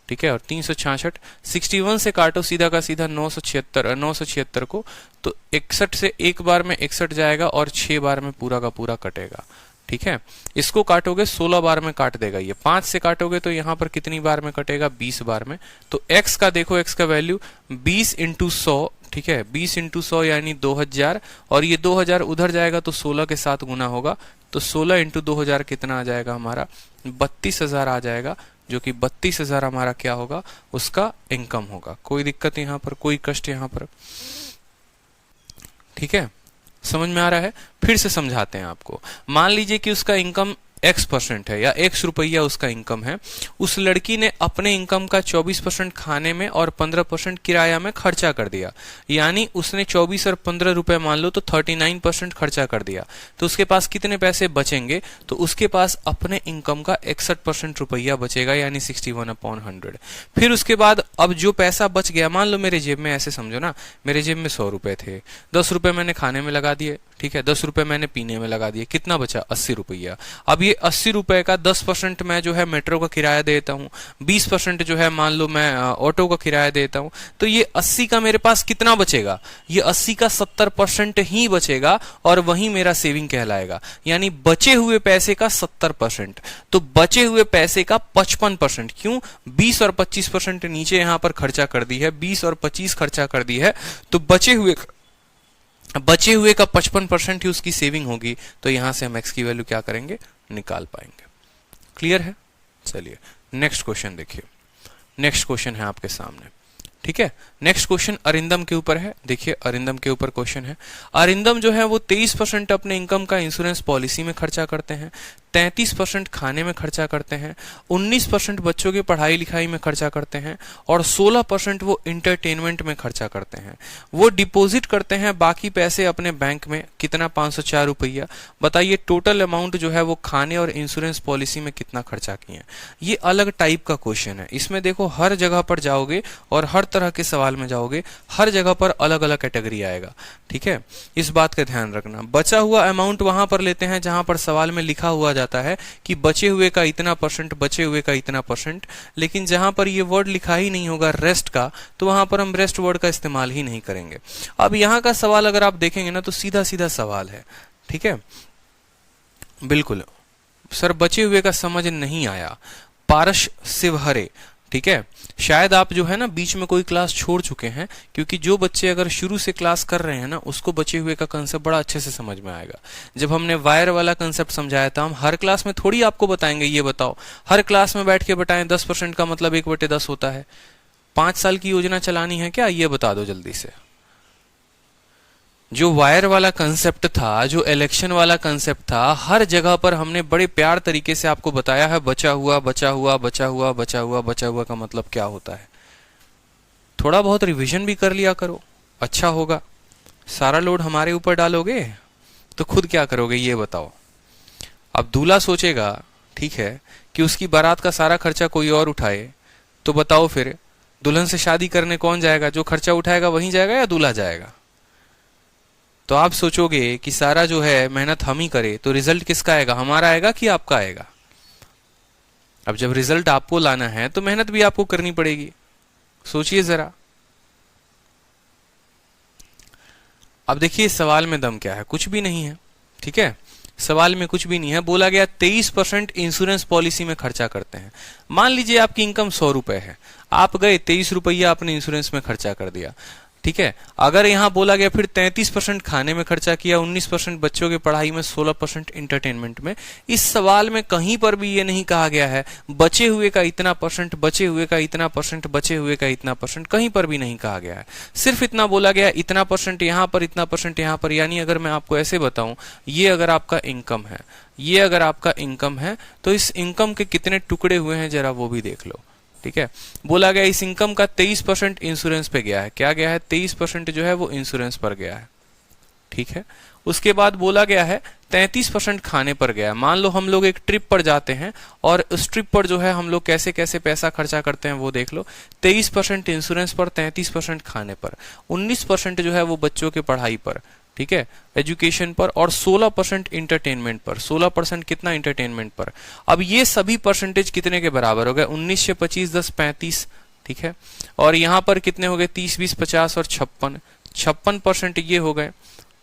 ठीक है, और 366। 61 से काटो सीधा का सीधा 976 को, तो 61 से एक बार में 61 जाएगा और 6 बार में पूरा का पूरा कटेगा, ठीक है। इसको काटोगे 16 बार में काट देगा ये। 5 से काटोगे तो यहाँ पर कितनी बार में कटेगा, 20 बार में। तो x का देखो, x का वैल्यू 20 × 100, ठीक है, 20 × 100 यानी 2000, और ये 2000 उधर जाएगा तो 16 के साथ गुना होगा, तो 16 × 2000 कितना आ जाएगा हमारा, 32,000 आ जाएगा, जो कि 32,000 हमारा क्या होगा, उसका इनकम होगा। कोई दिक्कत यहाँ पर, कोई कष्ट यहाँ पर, ठीक है, समझ में आ रहा है। फिर से समझाते हैं आपको। मान लीजिए कि उसका इनकम x% है, या x रुपया उसका इनकम है। उस लड़की ने अपने इनकम का 24% खाने में और 15% किराया में खर्चा कर दिया, यानी उसने 24 और 15 रुपए मान लो तो 39% खर्चा कर दिया। तो उसके पास कितने पैसे बचेंगे, तो उसके पास अपने इनकम का 61% रुपया बचेगा, यानी 61/100। फिर उसके बाद अब जो पैसा बच गया, मान लो मेरे जेब में, ऐसे समझो ना, मेरे जेब में 100 रुपए थे, 10 रुपए मैंने खाने में लगा दिए, ठीक है, 10 रुपए मैंने पीने में लगा दिए, कितना बचा, 80 रुपया। अब ये 80 रुपए का 10% मैं जो है मेट्रो का किराया देता हूँ, 20% जो है मान लो मैं ऑटो का किराया देता हूँ, तो ये 80 का मेरे पास कितना बचेगा, ये 80 का 70% ही बचेगा, और वही मेरा सेविंग कहलाएगा, यानी बचे हुए पैसे का 70%। तो बचे हुए पैसे का 55%, क्यों, 20 और 25% नीचे यहां पर खर्चा कर दी है, 20 और 25 खर्चा कर दी है, तो बचे हुए का 55% ही उसकी सेविंग होगी। तो यहां से हम x की वैल्यू क्या करेंगे, निकाल पाएंगे। क्लियर है। चलिए नेक्स्ट क्वेश्चन देखिए। नेक्स्ट क्वेश्चन है आपके सामने, ठीक है। नेक्स्ट क्वेश्चन अरिंदम के ऊपर है। देखिए अरिंदम के ऊपर क्वेश्चन है। अरिंदम जो है वो 23% अपने इनकम का इंश्योरेंस पॉलिसी में खर्चा करते हैं, 33% खाने में खर्चा करते हैं, 19% बच्चों की पढ़ाई लिखाई में खर्चा करते हैं और 16% वो इंटरटेनमेंट में खर्चा करते हैं। वो डिपॉजिट करते हैं बाकी पैसे अपने बैंक में, कितना 504 रुपया। बताइए टोटल अमाउंट जो है वो खाने और इंश्योरेंस पॉलिसी में कितना खर्चा किए हैं। ये अलग टाइप का क्वेश्चन है। इसमें देखो हर जगह पर जाओगे और हर तरह के सवाल में जाओगे, हर जगह पर अलग अलग कैटेगरी आएगा। ठीक है, इस बात का ध्यान रखना। बचा हुआ अमाउंट वहां पर लेते हैं जहां पर सवाल में लिखा हुआ जाता है कि बचे हुए का इतना परसेंट, बचे हुए का इतना परसेंट, लेकिन जहां पर ये वर्ड लिखा ही नहीं होगा रेस्ट का, तो वहां पर हम रेस्ट वर्ड का इस्तेमाल ही नहीं करेंगे। अब यहां का सवाल अगर आप देखेंगे ना तो सीधा सीधा सवाल है। ठीक है, बिल्कुल सर बचे हुए का समझ नहीं आया, पारस शिवहरे। ठीक है, शायद आप जो है ना बीच में कोई क्लास छोड़ चुके हैं, क्योंकि जो बच्चे अगर शुरू से क्लास कर रहे हैं ना उसको बचे हुए का कंसेप्ट बड़ा अच्छे से समझ में आएगा। जब हमने वायर वाला कंसेप्ट समझाया था, हम हर क्लास में थोड़ी आपको बताएंगे ये बताओ, हर क्लास में बैठ के बताएं 10% का मतलब 1/10 होता है। 5 साल की योजना चलानी है क्या, ये बता दो जल्दी से। जो वायर वाला कंसेप्ट था, जो इलेक्शन वाला कंसेप्ट था, हर जगह पर हमने बड़े प्यार तरीके से आपको बताया है बचा हुआ बचा हुआ बचा हुआ बचा हुआ बचा हुआ का मतलब क्या होता है। थोड़ा बहुत रिवीजन भी कर लिया करो, अच्छा होगा। सारा लोड हमारे ऊपर डालोगे तो खुद क्या करोगे ये बताओ। अब दूल्हा सोचेगा, ठीक है, कि उसकी बारात का सारा खर्चा कोई और उठाए, तो बताओ फिर दुल्हन से शादी करने कौन जाएगा? जो खर्चा उठाएगा वहीं जाएगा या दूल्हा जाएगा? तो आप सोचोगे कि सारा जो है मेहनत हम ही करें, तो रिजल्ट किसका आएगा, हमारा आएगा कि आपका आएगा? अब जब रिजल्ट आपको लाना है तो मेहनत भी आपको करनी पड़ेगी। सोचिए जरा। अब देखिए सवाल में दम क्या है, कुछ भी नहीं है। ठीक है, सवाल में कुछ भी नहीं है। बोला गया 23% इंश्योरेंस पॉलिसी में खर्चा करते हैं। मान लीजिए आपकी इनकम 100 रुपए है, आप गए 23 रुपया अपने इंश्योरेंस में खर्चा कर दिया। ठीक है, अगर यहां बोला गया फिर 33% खाने में खर्चा किया, 19% बच्चों की पढ़ाई में, 16% इंटरटेनमेंट में, इस सवाल में कहीं पर भी ये नहीं कहा गया है बचे हुए का इतना परसेंट, बचे हुए का इतना परसेंट, बचे हुए का इतना परसेंट, कहीं पर भी नहीं कहा गया है। सिर्फ इतना बोला गया इतना परसेंट यहां पर, इतना परसेंट यहां पर। यानी अगर मैं आपको ऐसे बताऊं, ये अगर आपका इनकम है, ये अगर आपका इनकम है, तो इस इनकम के कितने टुकड़े हुए हैं जरा वो भी देख लो। ठीक है, बोला गया इस इनकम का 23% इंश्योरेंस पे गया है। क्या गया है? 23% जो है वो इंश्योरेंस पर गया है। ठीक है, उसके बाद बोला गया है 33% खाने पर गया है। मान लो हम लोग एक ट्रिप पर जाते हैं और उस ट्रिप पर जो है हम लोग कैसे कैसे पैसा खर्चा करते हैं वो देख लो। 23% इंश्योरेंस पर, 33% खाने पर, 19% जो है वो बच्चों की पढ़ाई पर, ठीक है, एजुकेशन पर, और 16% इंटरटेनमेंट पर। 16% कितना? इंटरटेनमेंट पर। अब ये सभी परसेंटेज कितने के बराबर हो गए? 19 से 25 10 35। ठीक है, और यहां पर कितने हो गए? 30 20 50 और 56। 56% ये हो गए।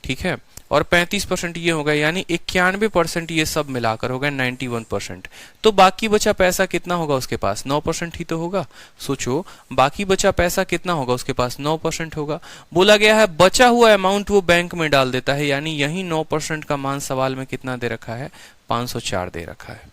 ठीक है, और 35% ये हो गए, यानी 91% ये सब मिलाकर हो गए 91%। तो बाकी बचा पैसा कितना होगा उसके पास? 9% ही तो होगा। सोचो, बाकी बचा पैसा कितना होगा उसके पास? 9% होगा। बोला गया है बचा हुआ अमाउंट वो बैंक में डाल देता है, यानी यही 9% का मान सवाल में कितना दे रखा है? 504 दे रखा है।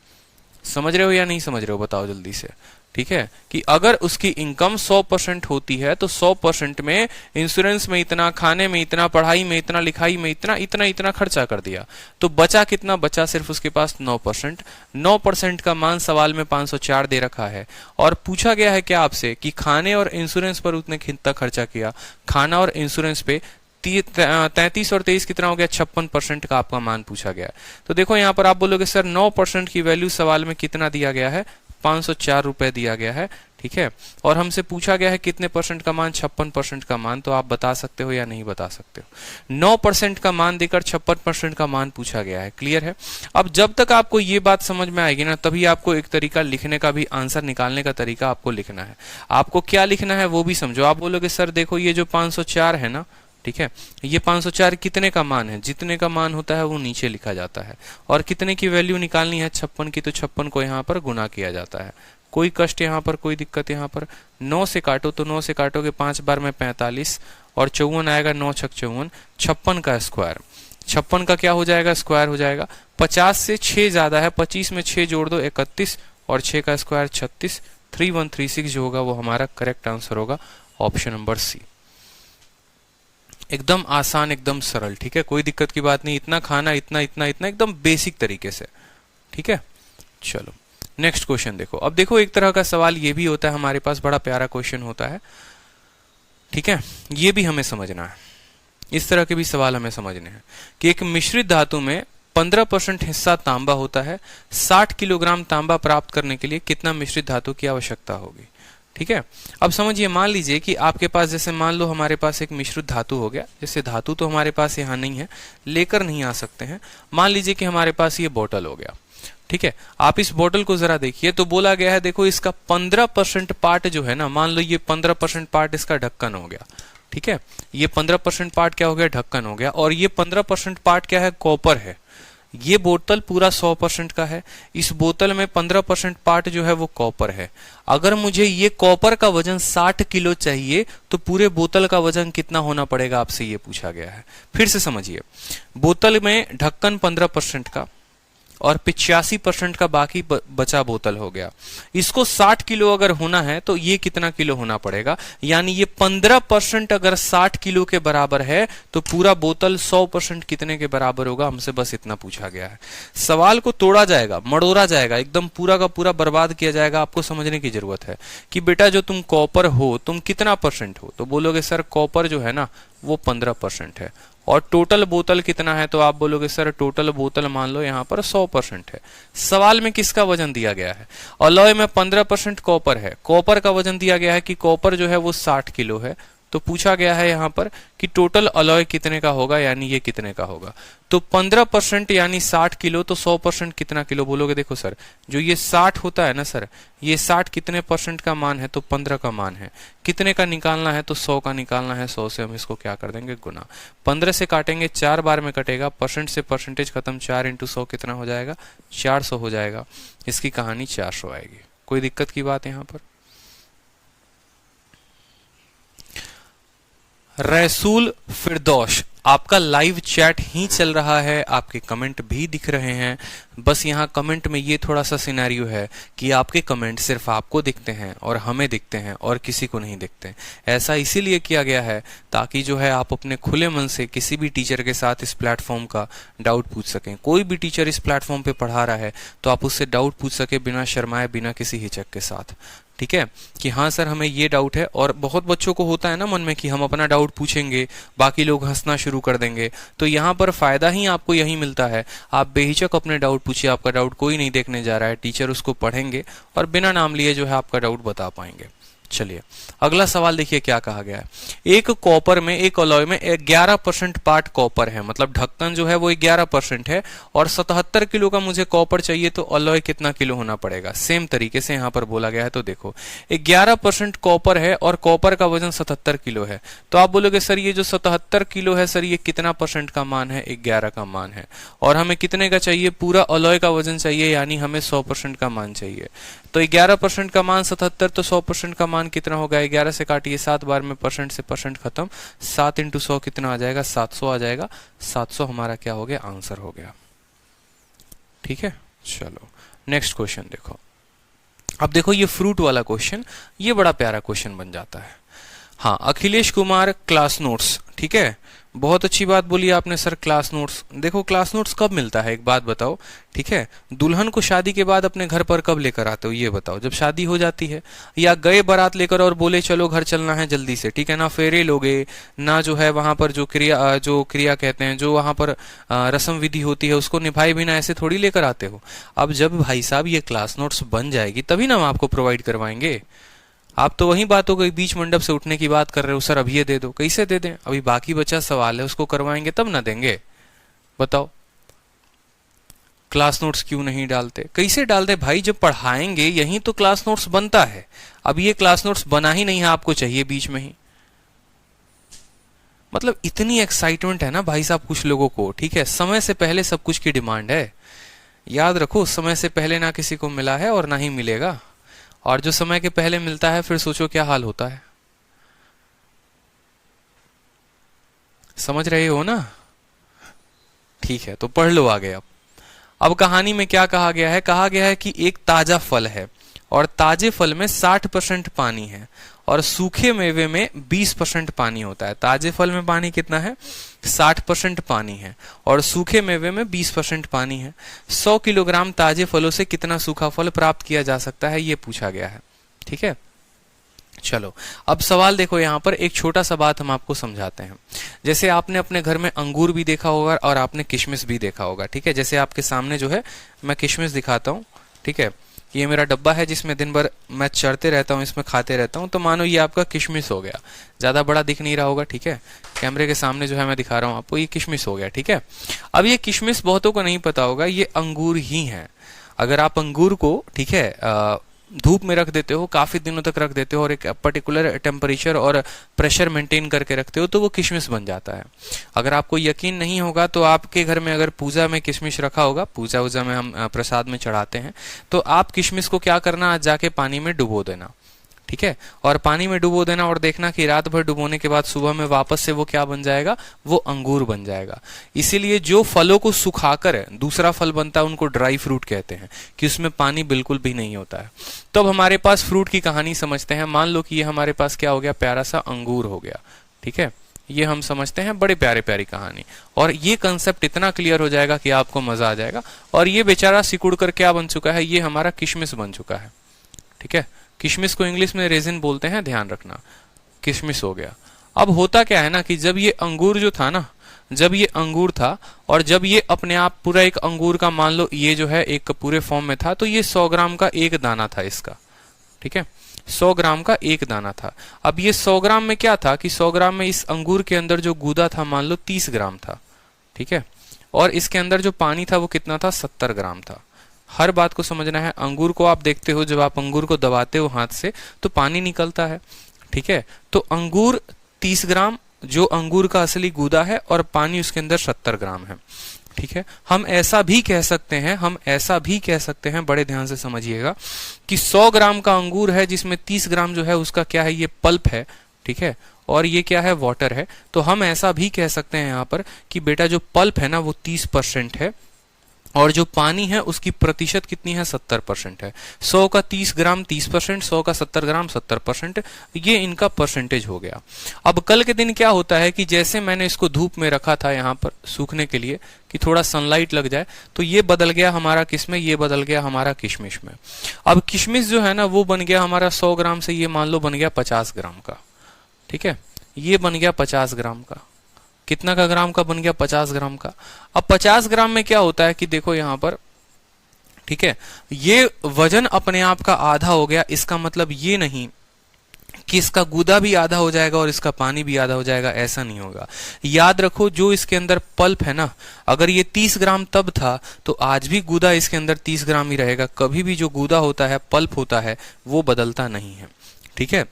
समझ रहे हो या नहीं समझ रहे हो? बताओ जल्दी से। ठीक है, कि अगर उसकी इनकम 100% होती है तो 100% में इंश्योरेंस में इतना, खाने में इतना, पढ़ाई में इतना, लिखाई में इतना, इतना इतना खर्चा कर दिया, तो बचा कितना? बचा सिर्फ उसके पास 9%। 9% का मान सवाल में 504 दे रखा है। और पूछा गया है क्या आपसे कि खाने और इंश्योरेंस पर उसने कितना खर्चा किया? खाना और इंश्योरेंस पे 33 और 23 कितना हो गया? 56% का आपका मान पूछा गया। तो देखो यहां पर आप बोलोगे सर 9% की वैल्यू सवाल में कितना दिया गया है? 504 रुपए दिया गया है। ठीक है, और हमसे पूछा गया है कितने परसेंट का मान? 56% का मान। तो आप बता सकते हो या नहीं बता सकते हो? 9% का मान देकर 56% का मान पूछा गया है। क्लियर है? अब जब तक आपको ये बात समझ में आएगी ना, तभी आपको एक तरीका लिखने का भी, आंसर निकालने का तरीका आपको लिखना है। आपको क्या लिखना है वो भी समझो। आप बोलोगे सर देखो ये जो 504 है ना, ठीक है, ये 504 कितने का मान है? जितने का मान होता है वो नीचे लिखा जाता है। और कितने की वैल्यू निकालनी है? 56 की, तो 56 को यहाँ पर गुना किया जाता है। कोई कष्ट यहाँ पर, कोई दिक्कत यहाँ पर? 9 से काटो, तो 9 से काटोगे 5 बार में 45, और 54 आएगा, 9 छक 54। 56 का स्क्वायर, 56 का क्या हो जाएगा? स्क्वायर हो जाएगा। 50 से 6 ज्यादा है, 25 में 6 जोड़ दो 31, और 6 का स्क्वायर 36। 3136 जो होगा वो हमारा करेक्ट आंसर होगा, ऑप्शन नंबर सी। एकदम आसान, एकदम सरल। ठीक है, कोई दिक्कत की बात नहीं। इतना खाना, इतना इतना इतना, एकदम बेसिक तरीके से। ठीक है, चलो नेक्स्ट क्वेश्चन देखो। अब देखो एक तरह का सवाल ये भी होता है हमारे पास, बड़ा प्यारा क्वेश्चन होता है, ठीक है, ये भी हमें समझना है। इस तरह के भी सवाल हमें समझने हैं कि एक मिश्रित धातु में 15% हिस्सा तांबा होता है, 60 किलोग्राम तांबा प्राप्त करने के लिए कितना मिश्रित धातु की आवश्यकता होगी। ठीक है, अब समझिए, मान लीजिए कि आपके पास, जैसे मान लो हमारे पास एक मिश्रित धातु हो गया, जैसे धातु तो हमारे पास यहाँ नहीं है, लेकर नहीं आ सकते हैं। मान लीजिए कि हमारे पास ये बोतल हो गया, ठीक है। आप इस बोतल को जरा देखिए, तो बोला गया है देखो इसका 15% पार्ट जो है ना, मान लो ये 15% पार्ट इसका ढक्कन हो गया, ठीक है, ये 15% पार्ट क्या हो गया, ढक्कन हो गया, और ये 15% पार्ट क्या है, कॉपर है। ये बोतल पूरा 100% का है, इस बोतल में 15% पार्ट जो है वो कॉपर है। अगर मुझे ये कॉपर का वजन 60 किलो चाहिए तो पूरे बोतल का वजन कितना होना पड़ेगा, आपसे ये पूछा गया है। फिर से समझिए, बोतल में ढक्कन 15% का और 85% का बाकी बचा बोतल हो गया। इसको 60 किलो अगर होना है तो ये कितना किलो होना पड़ेगा, यानी ये 15% अगर 60 किलो के बराबर है तो पूरा बोतल 100% कितने के बराबर होगा, हमसे बस इतना पूछा गया है। सवाल को तोड़ा जाएगा, मड़ोरा जाएगा, एकदम पूरा का पूरा बर्बाद किया जाएगा। आपको समझने की जरूरत है कि बेटा जो तुम कॉपर हो, तुम कितना परसेंट हो, तो बोलोगे सर कॉपर जो है ना वो 15% है, और टोटल बोतल कितना है, तो आप बोलोगे सर टोटल बोतल मान लो यहाँ पर 100% है। सवाल में किसका वजन दिया गया है, अलॉय में 15% कॉपर है, कॉपर का वजन दिया गया है कि कॉपर जो है वो 60 किलो है, तो पूछा गया है यहाँ पर कि टोटल अलॉय कितने का होगा, यानी ये कितने का होगा। तो 15% यानी 60 किलो, तो 100% कितना किलो, बोलोगे देखो सर जो ये 60 होता है ना सर, ये 60 कितने परसेंट का मान है, तो 15 का मान है। कितने का निकालना है, तो 100 का निकालना है। 100 से हम इसको क्या कर देंगे, गुना। 15 से काटेंगे, 4 बार में कटेगा, परसेंट से परसेंटेज खत्म, 4 इंटू 100 कितना हो जाएगा, 400 हो जाएगा। इसकी कहानी 400 आएगी। कोई दिक्कत की बात यहाँ पर? रसूल फिरदौश, आपका लाइव चैट ही चल रहा है, आपके कमेंट भी दिख रहे हैं। बस यहाँ कमेंट में ये थोड़ा सा सिनेरियो है कि आपके कमेंट सिर्फ आपको दिखते हैं और हमें दिखते हैं और किसी को नहीं दिखते। ऐसा इसीलिए किया गया है ताकि जो है आप अपने खुले मन से किसी भी टीचर के साथ इस प्लेटफॉर्म का डाउट पूछ सकें। कोई भी टीचर इस प्लेटफॉर्म पे पढ़ा रहा है तो आप उससे डाउट पूछ सके बिना शर्माए, बिना किसी हिचक के साथ। ठीक है, कि हाँ सर हमें ये डाउट है। और बहुत बच्चों को होता है ना मन में कि हम अपना डाउट पूछेंगे, बाकी लोग हंसना शुरू कर देंगे। तो यहाँ पर फायदा ही आपको यही मिलता है, आप बेहिचक अपने डाउट पूछिए। आपका डाउट कोई नहीं देखने जा रहा है, टीचर उसको पढ़ेंगे और बिना नाम लिए जो है आपका डाउट बता पाएंगे। चलिए अगला सवाल देखिए क्या कहा गया है। एक कॉपर में, एक अलॉय में 11% पार्ट कॉपर है, मतलब ढक्कन जो है वो 11% है, और 77 किलो का मुझे कॉपर चाहिए, तो अलॉय कितना किलो होना पड़ेगा। सेम तरीके से यहाँ पर बोला गया है। तो देखो 11% कॉपर है और कॉपर का वजन 77 किलो है, तो आप बोलोगे सर ये जो 77 किलो है सर ये कितना परसेंट का मान है, 11 का मान है, और हमें कितने का चाहिए, पूरा अलॉय का वजन चाहिए, यानी हमें 100% का मान चाहिए। तो 11% का मान 77, तो 100% का मान कितना होगा, 11 से काटिए, 7 बार में परसेंट से परसेंट खत्म, 7 इंटू 100 कितना आ जाएगा, 700 आ जाएगा। 700 हमारा क्या हो गया, आंसर हो गया। ठीक है, चलो नेक्स्ट क्वेश्चन देखो। अब देखो ये फ्रूट वाला क्वेश्चन, ये बड़ा प्यारा क्वेश्चन बन जाता है। हाँ, अखिलेश कुमार क्लास नोट्स, ठीक है, बहुत अच्छी बात बोली आपने सर, क्लास नोट्स। देखो क्लास नोट्स कब मिलता है, एक बात बताओ, ठीक है, दुल्हन को शादी के बाद अपने घर पर कब लेकर आते हो, ये बताओ, जब शादी हो जाती है, या गए बारात लेकर और बोले चलो घर चलना है जल्दी से, ठीक है ना, फेरे लोगे ना, जो है वहां पर जो क्रिया कहते हैं, जो वहां पर रस्म विधि होती है उसको निभाए बिना ऐसे थोड़ी लेकर आते हो। अब जब भाई साहब ये क्लास नोट्स बन जाएगी तभी ना हम आपको प्रोवाइड करवाएंगे। आप तो वही बात हो गई, बीच मंडप से उठने की बात कर रहे हो, सर अब ये दे दो, कैसे दे दें, अभी बाकी बचा सवाल है, उसको करवाएंगे तब ना देंगे, बताओ। क्लास नोट्स क्यों नहीं डालते, कैसे डालते भाई, जब पढ़ाएंगे यही तो क्लास नोट्स बनता है। अब ये क्लास नोट्स बना ही नहीं है, आपको चाहिए बीच में ही। मतलब इतनी एक्साइटमेंट है ना भाई साहब कुछ लोगों को, ठीक है, समय से पहले सब कुछ की डिमांड है। याद रखो, समय से पहले ना किसी को मिला है और ना ही मिलेगा, और जो समय के पहले मिलता है फिर सोचो क्या हाल होता है। समझ रहे हो ना? ठीक है, तो पढ़ लो आगे। अब कहानी में क्या कहा गया है कि एक ताजा फल है और ताजे फल में 60% पानी है, और सूखे मेवे में 20% पानी होता है। ताजे फल में पानी कितना है? 60% पानी है और सूखे मेवे में 20% पानी है। 100 किलोग्राम ताजे फलों से कितना सूखा फल प्राप्त किया जा सकता है, ये पूछा गया है। ठीक है, चलो अब सवाल देखो, यहां पर एक छोटा सा बात हम आपको समझाते हैं। जैसे आपने अपने घर में अंगूर भी देखा होगा और आपने किशमिश भी देखा होगा। ठीक है, जैसे आपके सामने जो है मैं किशमिश दिखाता हूं। ठीक है, ये मेरा डब्बा है जिसमें दिन भर मैं चढ़ते रहता हूँ, इसमें खाते रहता हूँ, तो मानो ये आपका किशमिश हो गया। ज्यादा बड़ा दिख नहीं रहा होगा। ठीक है, कैमरे के सामने जो है मैं दिखा रहा हूँ आपको, ये किशमिश हो गया। ठीक है, अब ये किशमिश बहुतों को नहीं पता होगा, ये अंगूर ही है। अगर आप अंगूर को, ठीक है, धूप में रख देते हो, काफी दिनों तक रख देते हो और एक पर्टिकुलर टेम्परेचर और प्रेशर मेंटेन करके रखते हो, तो वो किशमिश बन जाता है। अगर आपको यकीन नहीं होगा तो आपके घर में अगर पूजा में किशमिश रखा होगा, पूजा वूजा में हम प्रसाद में चढ़ाते हैं, तो आप किशमिश को क्या करना, आज जाके पानी में डुबो देना। ठीक है, और पानी में डुबो देना और देखना कि रात भर डुबोने के बाद सुबह में वापस से वो क्या बन जाएगा, वो अंगूर बन जाएगा। इसीलिए जो फलों को सुखाकर दूसरा फल बनता है उनको ड्राई फ्रूट कहते हैं, कि उसमें पानी बिल्कुल भी नहीं होता है। तो अब हमारे पास फ्रूट की कहानी समझते हैं। मान लो कि ये हमारे पास क्या हो गया, प्यारा सा अंगूर हो गया। ठीक है, ये हम समझते हैं, बड़े प्यारे प्यारी कहानी, और ये कंसेप्ट इतना क्लियर हो जाएगा कि आपको मजा आ जाएगा। और ये बेचारा सिकुड़ कर क्या बन चुका है, ये हमारा किशमिश बन चुका है। ठीक है, किशमिश को इंग्लिश में रेजिन बोलते हैं, ध्यान रखना। किशमिश हो गया। अब होता क्या है ना कि जब ये अंगूर जो था ना, जब ये अंगूर था और जब ये अपने आप पूरा एक अंगूर का, मान लो ये जो है एक पूरे फॉर्म में था, तो ये 100 ग्राम का एक दाना था इसका। ठीक है, 100 ग्राम का एक दाना था। अब ये 100 ग्राम में क्या था कि 100 ग्राम में इस अंगूर के अंदर जो गूदा था, मान लो 30 ग्राम था। ठीक है, और इसके अंदर जो पानी था वो कितना था, 70 ग्राम था। हर बात को समझना है। अंगूर को आप देखते हो, जब आप अंगूर को दबाते हो हाथ से तो पानी निकलता है। ठीक है, तो अंगूर 30 ग्राम जो अंगूर का असली गूदा है और पानी उसके अंदर 70 ग्राम है। ठीक है, हम ऐसा भी कह सकते हैं, बड़े ध्यान से समझिएगा, कि 100 ग्राम का अंगूर है जिसमें 30 ग्राम जो है उसका क्या है, ये पल्प है। ठीक है, और ये क्या है, वाटर है। तो हम ऐसा भी कह सकते हैं यहाँ पर कि बेटा जो पल्प है ना वो 30% है और जो पानी है उसकी प्रतिशत कितनी है, 70% है। 100 का 30 ग्राम 30%, 100 का 70 ग्राम 70%, ये इनका परसेंटेज हो गया। अब कल के दिन क्या होता है कि जैसे मैंने इसको धूप में रखा था यहाँ पर सूखने के लिए कि थोड़ा सनलाइट लग जाए, तो ये बदल गया हमारा किस में, ये बदल गया हमारा किशमिश में। अब किशमिश जो है ना वो बन गया हमारा 100 ग्राम से, ये मान लो बन गया 50 ग्राम का। ठीक है, ये बन गया 50 ग्राम का। कितना का ग्राम का बन गया, 50 ग्राम का। अब 50 ग्राम में क्या होता है कि देखो यहां पर, ठीक है, ये वजन अपने आप का आधा हो गया। इसका मतलब ये नहीं कि इसका गूदा भी आधा हो जाएगा और इसका पानी भी आधा हो जाएगा, ऐसा नहीं होगा। याद रखो जो इसके अंदर पल्प है ना, अगर ये 30 ग्राम तब था तो आज भी गूदा इसके अंदर 30 ग्राम ही रहेगा। कभी भी जो गूदा होता है, पल्प होता है, वो बदलता नहीं है। ठीक है,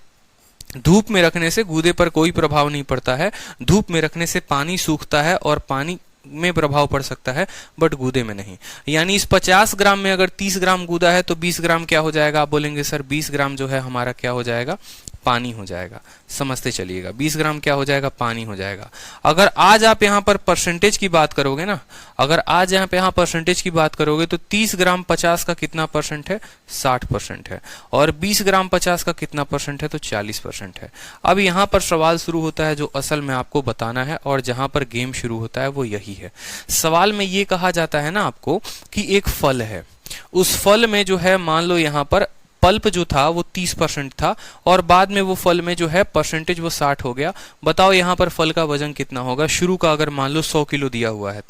धूप में रखने से गूदे पर कोई प्रभाव नहीं पड़ता है। धूप में रखने से पानी सूखता है और पानी में प्रभाव पड़ सकता है, बट गूदे में नहीं। यानी इस 50 ग्राम में अगर 30 ग्राम गूदा है तो 20 ग्राम क्या हो जाएगा, आप बोलेंगे सर 20 ग्राम जो है हमारा क्या हो जाएगा, पानी हो जाएगा। समझते चलिएगा, 20 ग्राम क्या हो जाएगा, पानी हो जाएगा। अगर आज आप यहाँ पर परसेंटेज की बात करोगे ना, अगर आज यहाँ परसेंटेज की बात करोगे तो 30 ग्राम 50 का कितना परसेंट है, 60% है। और 20 ग्राम 50 का कितना परसेंट है, तो 40% है। अब यहाँ पर सवाल शुरू होता है जो असल में आपको बताना है, और जहां पर गेम शुरू होता है वो यही है। सवाल में ये कहा जाता है ना आपको कि एक फल है, उस फल में जो है मान लो यहाँ पर पल्प जो था वो 30% था और बाद में वो फल में जो है परसेंटेज वो 60 हो गया। बताओ यहाँ पर फल का वजन कितना होगा शुरू का, अगर मान लो 100 किलो दिया हुआ है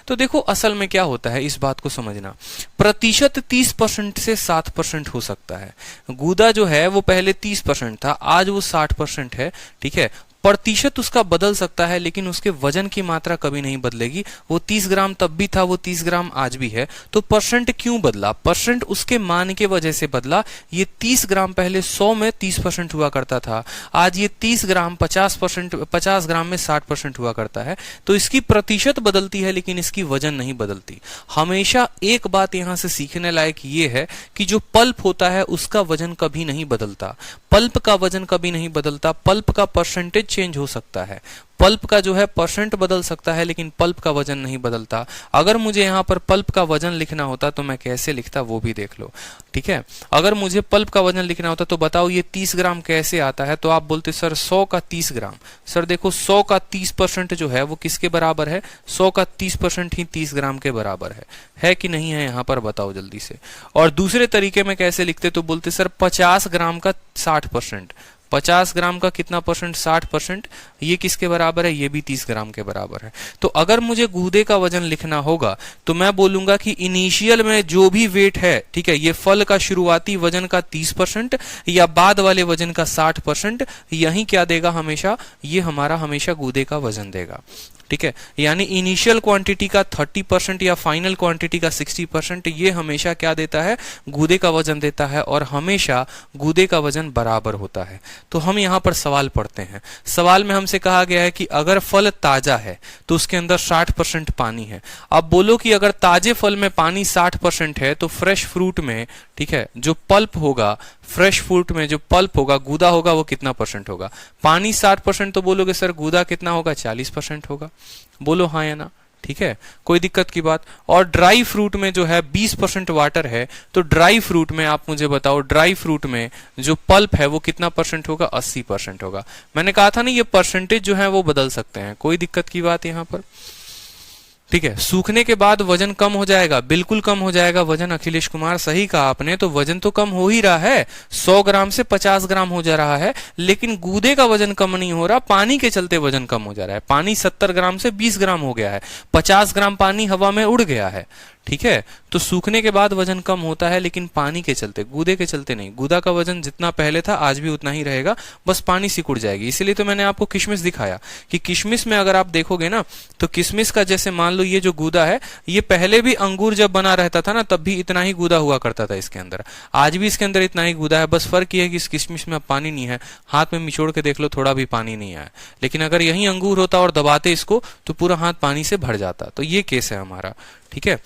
तो देखो असल में क्या होता है, इस बात को समझना। प्रतिशत 30% से 7% हो सकता है। गूदा जो है वो पहले 30% था, आज वो 60% है। ठीक है, प्रतिशत उसका बदल सकता है लेकिन उसके वजन की मात्रा कभी नहीं बदलेगी। वो 30 ग्राम तब भी था, वो 30 ग्राम आज भी है। तो परसेंट क्यों बदला, परसेंट उसके मान के वजह से बदला। ये 30 ग्राम पहले 100 में 30% हुआ करता था, आज ये 30 ग्राम 50 ग्राम में 60% हुआ करता है। तो इसकी प्रतिशत बदलती है लेकिन इसकी वजन नहीं बदलती। हमेशा एक बात यहां से सीखने लायक ये है कि जो पल्प होता है उसका वजन कभी नहीं बदलता, पल्प का वजन कभी नहीं बदलता। पल्प का परसेंटेज चेंज हो सकता है, पल्प का जो है परसेंट बदल सकता है, लेकिन पल्प का वजन नहीं बदलता। अगर मुझे यहाँ पर पल्प का वजन लिखना होता तो मैं कैसे लिखता वो भी देख लो, ठीक है। अगर मुझे पल्प का वजन लिखना होता तो बताओ ये 30 ग्राम कैसे आता है, तो आप बोलते सर 100 का 30 ग्राम। सर देखो 100 का 30% जो है वो किसके बराबर है, 100 का 30% ही 30 ग्राम के बराबर है कि नहीं है, यहाँ पर बताओ जल्दी से। और दूसरे तरीके में कैसे लिखते, तो बोलते सर 50 ग्राम का 60%, 50 ग्राम का कितना परसेंट, 60%, ये किसके बराबर है, ये भी 30 ग्राम के बराबर है। तो अगर मुझे गूदे का वजन लिखना होगा तो मैं बोलूंगा कि इनिशियल में जो भी वेट है, ठीक है, ये फल का शुरुआती वजन का 30% या बाद वाले वजन का 60%, यही क्या देगा हमेशा, ये हमारा हमेशा गूदे का वजन देगा, ठीक है। यानी इनिशियल क्वांटिटी का 30% या फाइनल क्वांटिटी का 60%, ये हमेशा क्या देता है, गूदे का वजन देता है, और हमेशा गूदे का वजन बराबर होता है। तो हम यहाँ पर सवाल पढ़ते हैं। सवाल में हमसे कहा गया है कि अगर फल ताजा है तो उसके अंदर 60% पानी है। अब बोलो कि अगर ताजे फल में पानी 60% है तो फ्रेश फ्रूट में, ठीक है, जो पल्प होगा, फ्रेश फ्रूट में जो पल्प होगा, गूदा होगा, वो कितना परसेंट होगा, पानी 60%, तो बोलोगे सर गूदा कितना होगा, 40% होगा। बोलो हाँ या ना, ठीक है, कोई दिक्कत की बात। और ड्राई फ्रूट में जो है 20% वाटर है, तो ड्राई फ्रूट में आप मुझे बताओ, ड्राई फ्रूट में जो पल्प है वो कितना परसेंट होगा, 80% होगा। मैंने कहा था ना ये परसेंटेज जो है वो बदल सकते हैं, कोई दिक्कत की बात यहाँ पर, ठीक है। सूखने के बाद वजन कम हो जाएगा, बिल्कुल कम हो जाएगा वजन, अखिलेश कुमार सही कहा आपने। तो वजन तो कम हो ही रहा है, 100 ग्राम से 50 ग्राम हो जा रहा है, लेकिन गूदे का वजन कम नहीं हो रहा, पानी के चलते वजन कम हो जा रहा है। पानी 70 ग्राम से 20 ग्राम हो गया है, 50 ग्राम पानी हवा में उड़ गया है, ठीक है। तो सूखने के बाद वजन कम होता है, लेकिन पानी के चलते, गूदे के चलते नहीं। गूदा का वजन जितना पहले था आज भी उतना ही रहेगा, बस पानी सिकुड़ जाएगी। इसीलिए तो मैंने आपको किशमिश दिखाया कि किशमिश में अगर आप देखोगे ना, तो किशमिश का जैसे मान लो ये जो गूदा है, ये पहले भी अंगूर जब बना रहता था ना तब भी इतना ही गूदा हुआ करता था इसके अंदर, आज भी इसके अंदर इतना ही गूदा है। बस फर्क ये है कि इस किशमिश में अब पानी नहीं है, हाथ में निचोड़ के देख लो थोड़ा भी पानी नहीं आया। लेकिन अगर यही अंगूर होता और दबाते इसको तो पूरा हाथ पानी से भर जाता। तो ये केस है हमारा, ठीक है।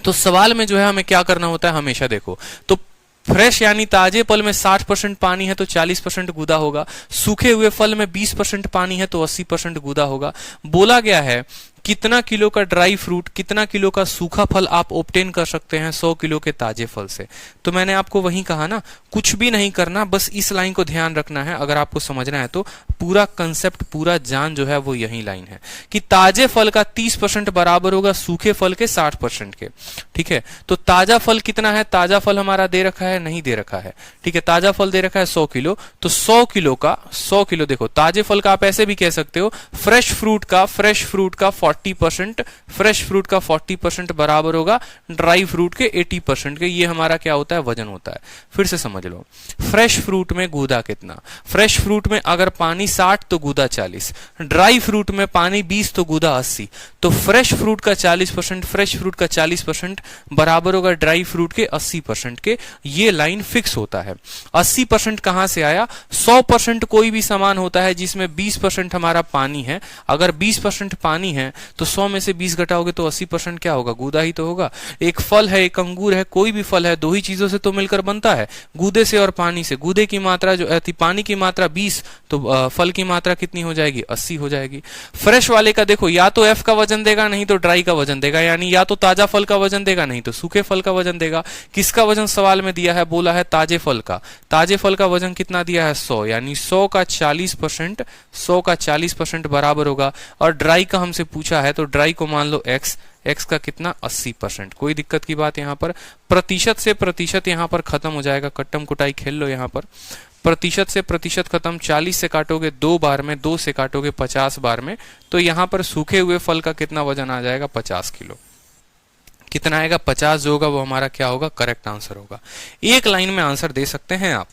तो सवाल में जो है हमें क्या करना होता है, हमेशा देखो, तो फ्रेश यानी ताजे फल में 60% पानी है तो 40% गूदा होगा, सूखे हुए फल में 20% पानी है तो 80% गूदा होगा। बोला गया है कितना किलो का ड्राई फ्रूट, कितना किलो का सूखा फल आप ऑब्टेन कर सकते हैं 100 किलो के ताजे फल से। तो मैंने आपको वही कहा ना, कुछ भी नहीं करना, बस इस लाइन को ध्यान रखना है अगर आपको समझना है तो। पूरा कंसेप्ट, पूरा जान जो है वो यही लाइन है कि ताजे फल का 30% बराबर होगा सूखे फल के 60% के, ठीक है। तो ताजा फल कितना है, ताजा फल हमारा दे रखा है, नहीं दे रखा है, ठीक है। ताजा फल दे रखा है 100 किलो, तो 100 किलो देखो, ताजे फल का आप ऐसे भी कह सकते हो फ्रेश फ्रूट का 40%, फ्रेश फ्रूट का 40% बराबर होगा ड्राई फ्रूट के 80% के। ये हमारा क्या होता है, वजन होता है। फिर से समझ लो, फ्रेश फ्रूट में गूदा कितना, फ्रेश फ्रूट में अगर पानी 60 तो गूदा 40, ड्राई फ्रूट में पानी 20 तो गूदा 80, तो फ्रेश फ्रूट का 40%, फ्रेश फ्रूट का 40% बराबर होगा ड्राई फ्रूट के 80% के। ये लाइन फिक्स होता है। 80% कहां से आया, 100% कोई भी सामान होता है जिसमें 20% हमारा पानी है। अगर 20% पानी है तो 100 में से 20 घटाओगे तो 80% क्या होगा, गूदा ही तो होगा। एक फल है, एक अंगूर है, कोई भी फल है, दो ही चीजों से तो मिलकर बनता है, गूदे से और पानी से। गूदे की मात्रा जो थी, पानी की मात्रा 20, तो फल की मात्रा कितनी हो जाएगी, 80 हो जाएगी। फ्रेश वाले का देखो, या तो एफ का वजन देगा नहीं तो ड्राई का वजन देगा, यानी या तो ताजा फल का वजन देगा नहीं तो सूखे फल का वजन देगा। किसका वजन सवाल में दिया है, बोला है ताजे फल का। ताजे फल का वजन कितना दिया है, 100, यानी 100 का 40% बराबर होगा। और ड्राई का हमसे पूछा है तो ड्राई को मान लो x का कितना, 80%। कोई दिक्कत की बात यहाँ पर, प्रतिशत से प्रतिशत यहाँ पर खत्म हो जाएगा, कट्टम कुटाई खेल लो यहाँ पर। प्रतिशत से प्रतिशत खत्म, 40 से काटोगे 2 बार में, 2 से काटोगे 50 बार में, तो यहाँ पर सूखे हुए फल का कितना वजन आ जाएगा, 50 किलो। कितना आएगा, 50 जो होगा वो हमारा क्या होगा, करेक्ट आंसर होगा। एक लाइन में आंसर दे सकते हैं आप।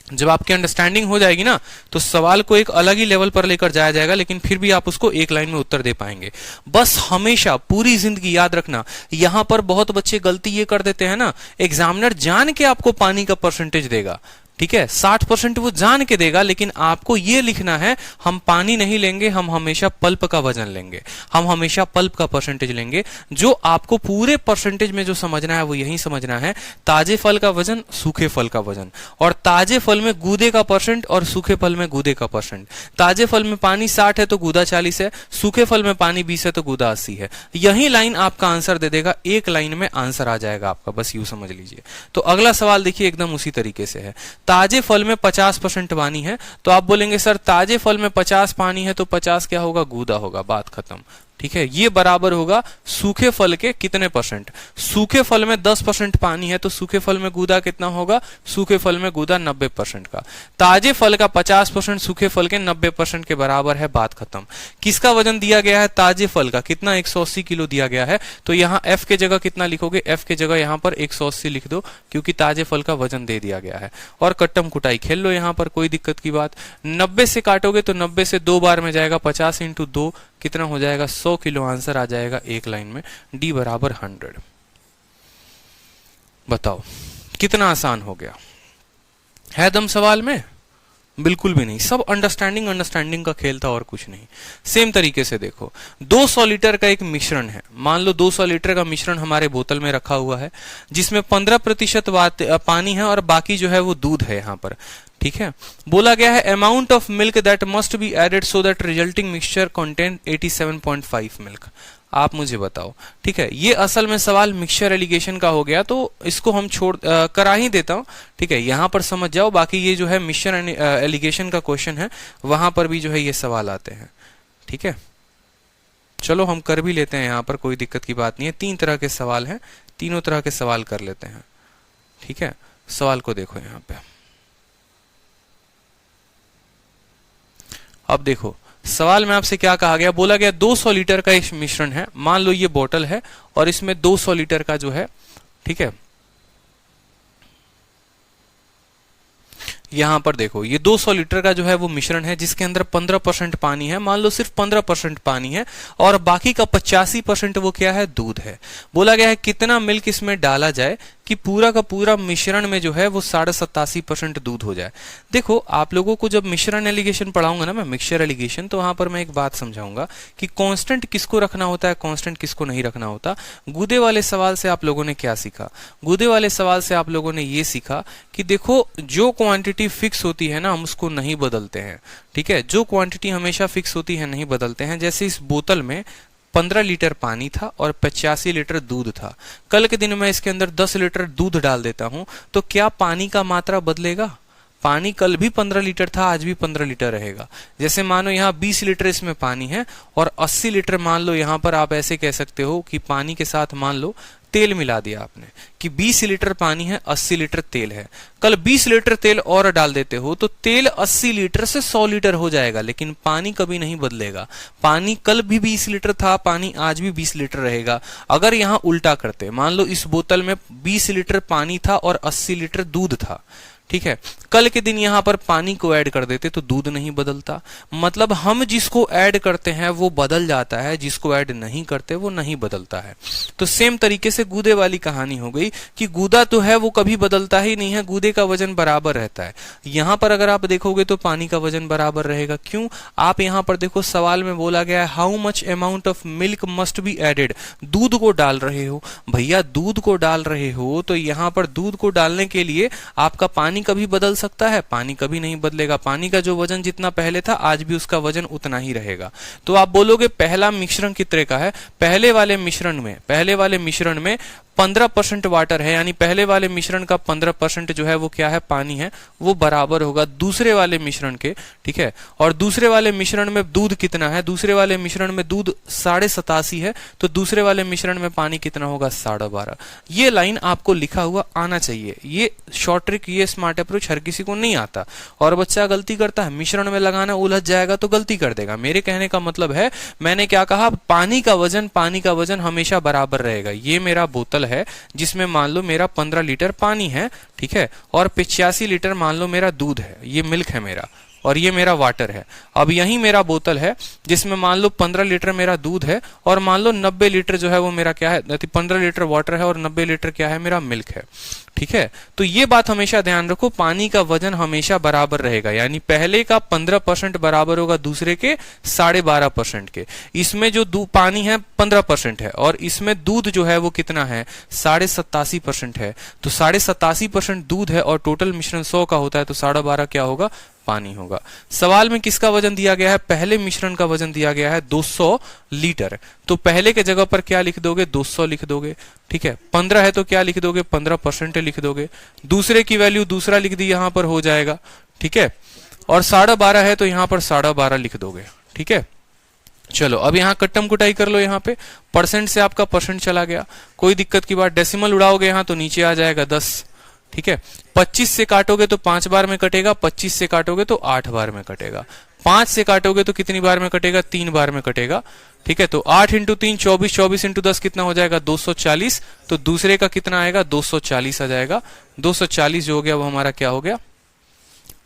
जब आपकी अंडरस्टैंडिंग हो जाएगी ना तो सवाल को एक अलग ही लेवल पर लेकर जाया जाएगा, लेकिन फिर भी आप उसको एक लाइन में उत्तर दे पाएंगे। बस हमेशा पूरी जिंदगी याद रखना, यहां पर बहुत बच्चे गलती ये कर देते हैं ना, एग्जामिनर जान के आपको पानी का परसेंटेज देगा, ठीक है, 60% वो जान के देगा, लेकिन आपको ये लिखना है हम पानी नहीं लेंगे, हम हमेशा पल्प का वजन लेंगे, हम हमेशा पल्प का परसेंटेज लेंगे। जो आपको पूरे परसेंटेज में जो समझना है वो यही समझना है, ताजे फल का वजन, सूखे फल का वजन, और ताजे फल में गूदे का परसेंट और सूखे फल में गूदे का परसेंट। ताजे फल में पानी 60 है तो गूदा 40 है, सूखे फल में पानी 20 है तो गूदा 80 है। यही लाइन आपका आंसर दे देगा, एक लाइन में आंसर आ जाएगा आपका, बस यूं समझ लीजिए। तो अगला सवाल देखिए एकदम उसी तरीके से है। ताजे फल में 50% पानी है, तो आप बोलेंगे सर ताजे फल में 50 पानी है तो 50 क्या होगा, गूदा होगा, बात खत्म। ठीक है, ये बराबर होगा सूखे फल के कितने परसेंट। सूखे फल में 10% पानी है तो सूखे फल में गूदा कितना होगा, सूखे फल में गूदा 90% का। ताजे फल का 50% सूखे फल के 90% के बराबर है, बात खत्म। किसका वजन दिया गया है, ताजे फल का, कितना 180 किलो दिया गया है, तो यहाँ एफ के जगह कितना लिखोगे, एफ के जगह यहाँ पर 180 लिख दो, क्योंकि ताजे फल का वजन दे दिया गया है। और कट्टम कुटाई खेल लो, यहाँ पर कोई दिक्कत की बात। 90 से काटोगे तो 90 से 2 बार में जाएगा, 50 × 2 कितना हो जाएगा, 100 किलो आंसर आ जाएगा एक लाइन में, डी बराबर 100। बताओ कितना आसान हो गया है दम सवाल में, बिल्कुल भी नहीं, सब अंडरस्टैंडिंग का खेल था और कुछ नहीं। सेम तरीके से देखो, 200 लीटर का एक मिश्रण है, मान लो 200 लीटर का मिश्रण हमारे बोतल में रखा हुआ है, जिसमें 15% पानी है और बाकी जो है वो दूध है यहाँ पर। ठीक है, बोला गया है amount of milk that must be added so that resulting mixture contain 87.5 milk. आप मुझे बताओ। ठीक है, ये असल में सवाल मिक्सचर एलिगेशन का हो गया, तो इसको हम करा ही देता हूं। ठीक है, यहां पर समझ जाओ, बाकी ये जो है मिक्सचर एलिगेशन का क्वेश्चन है, वहां पर भी जो है ये सवाल आते हैं। ठीक है, चलो हम कर भी लेते हैं, यहां पर कोई दिक्कत की बात नहीं है। 3 तरह के सवाल हैं, तीनों तरह के सवाल कर लेते हैं। ठीक है, सवाल को देखो यहां पे। अब देखो सवाल में आपसे क्या कहा गया, बोला गया 200 लीटर का एक मिश्रण है, मान लो ये बोतल है और इसमें 200 लीटर का जो है, ठीक है, यहां पर देखो ये 200 लीटर का जो है वो मिश्रण है, जिसके अंदर 15% पानी है, मान लो सिर्फ 15% पानी है, और बाकी का 85% वो क्या है, दूध है। बोला गया है कितना मिल्क इसमें डाला जाए कि पूरा का पूरा मिश्रण में जो है वो 87.5% दूध हो जाए। देखो आप लोगों को जब मिश्रण एलिगेशन पढ़ाऊंगा ना मैं, मिक्सचर एलिगेशन, तो वहां पर मैं एक बात समझाऊंगा कि कांस्टेंट किसको रखना होता है, कांस्टेंट किसको नहीं रखना होता। गूदे वाले सवाल से आप लोगों ने क्या सीखा, गूदे वाले सवाल से आप लोगों ने ये सीखा कि देखो जो क्वांटिटी फिक्स होती है ना हम उसको नहीं बदलते हैं। ठीक है, जो क्वांटिटी हमेशा फिक्स होती है नहीं बदलते हैं। जैसे इस बोतल में 15 लीटर पानी था और 85 लीटर दूध था, कल के दिन मैं इसके अंदर 10 लीटर दूध डाल देता हूं, तो क्या पानी का मात्रा बदलेगा? पानी कल भी 15 लीटर था, आज भी 15 लीटर रहेगा। जैसे मानो यहाँ 20 लीटर इसमें पानी है और 80 लीटर मान लो, यहाँ पर आप ऐसे कह सकते हो कि पानी के साथ मान लो तेल मिला दिया आपने, कि 20 लीटर पानी है, 80 लीटर तेल है। कल 20 लीटर तेल और डाल देते हो तो तेल 80 लीटर से 100 लीटर हो जाएगा, लेकिन पानी कभी नहीं बदलेगा। पानी कल भी 20 लीटर था, पानी आज भी 20 लीटर रहेगा। अगर यहाँ उल्टा करते, मान लो इस बोतल में 20 लीटर पानी था और 80 लीटर दूध था, ठीक है, कल के दिन यहां पर पानी को ऐड कर देते तो दूध नहीं बदलता। मतलब हम जिसको ऐड करते हैं वो बदल जाता है, जिसको ऐड नहीं करते वो नहीं बदलता है। तो सेम तरीके से गूदे वाली कहानी हो गई कि गूदा तो है वो कभी बदलता ही नहीं है, गूदे का वजन बराबर रहता है। यहां पर अगर आप देखोगे तो पानी का वजन बराबर रहेगा। क्यों? आप यहां पर देखो सवाल में बोला गया है how much amount of milk must be added. दूध को डाल रहे हो भैया, दूध को डाल रहे हो तो यहां पर दूध को डालने के लिए आपका पानी कभी बदल सकता है? पानी कभी नहीं बदलेगा। पानी का जो वजन जितना पहले था आज भी उसका वजन उतना ही रहेगा। तो आप बोलोगे पहला मिश्रण कितने का है? पहले वाले मिश्रण में 15% वाटर है, यानी पहले वाले मिश्रण का 15% जो है वो क्या है, पानी है, वो बराबर होगा दूसरे वाले मिश्रण के। ठीक है, और दूसरे वाले मिश्रण में दूध कितना है? दूसरे वाले मिश्रण में दूध 87.5 है, तो दूसरे वाले मिश्रण में पानी कितना होगा? 12.5। ये लाइन आपको लिखा हुआ आना चाहिए। ये शॉर्ट ट्रिक, ये स्मार्ट अप्रोच हर किसी को नहीं आता और बच्चा गलती करता है। मिश्रण में लगाना उलझ जाएगा तो गलती कर देगा। मेरे कहने का मतलब है, मैंने क्या कहा, पानी का वजन हमेशा बराबर रहेगा। ये मेरा बोतल है जिसमें मान लो मेरा 15 लीटर पानी है, ठीक है, और 85 लीटर मान लो मेरा दूध है, ये मिल्क है मेरा, और ये मेरा वाटर है। अब यही मेरा बोतल है जिसमें मान लो 15 लीटर मेरा दूध है और मान लो 90 लीटर जो है वो मेरा क्या है, 15 लीटर वाटर है और 90 लीटर क्या है, मेरा मिल्क है। ठीक है, तो ये बात हमेशा ध्यान रखो, पानी का वजन हमेशा बराबर रहेगा, यानी पहले का 15% बराबर होगा दूसरे के 12.5% के। इसमें जो पानी है 15% है और इसमें दूध जो है वो कितना है, 87.5% है। तो 87.5% दूध है और टोटल मिश्रण 100 का होता है, तो 12.5 क्या होगा, पानी होगा। सवाल में किसका वजन दिया गया है, पहले मिश्रण का वजन दिया गया है 200 लीटर। तो पहले के जगह पर क्या लिख दोगे, 200 लिख दोगे। ठीक है, 15 है तो क्या लिख दोगे, 15% लिख दोगे। दूसरे की वैल्यू दूसरा लिख दी, यहां पर हो जाएगा। ठीक है, और 12.5 है तो यहां पर 12.5 लिख दोगे। ठीक है, चलो अब यहां कट्टम कुटाई कर लो। यहां पे परसेंट से आपका परसेंट चला गया, कोई दिक्कत की बात। डेसिमल उड़ाओगे यहां तो नीचे आ जाएगा 10। ठीक है, 25 से काटोगे तो 5 बार में कटेगा, 25 से काटोगे तो 8 बार में कटेगा, 5 से काटोगे तो कितनी बार में कटेगा, 3 बार में कटेगा। ठीक है, तो 8 इंटू 3 24, 24 इंटू 10 कितना हो जाएगा, 240। तो दूसरे का कितना आएगा, 240 आ जाएगा। 240 जो हो गया वो हमारा क्या हो गया,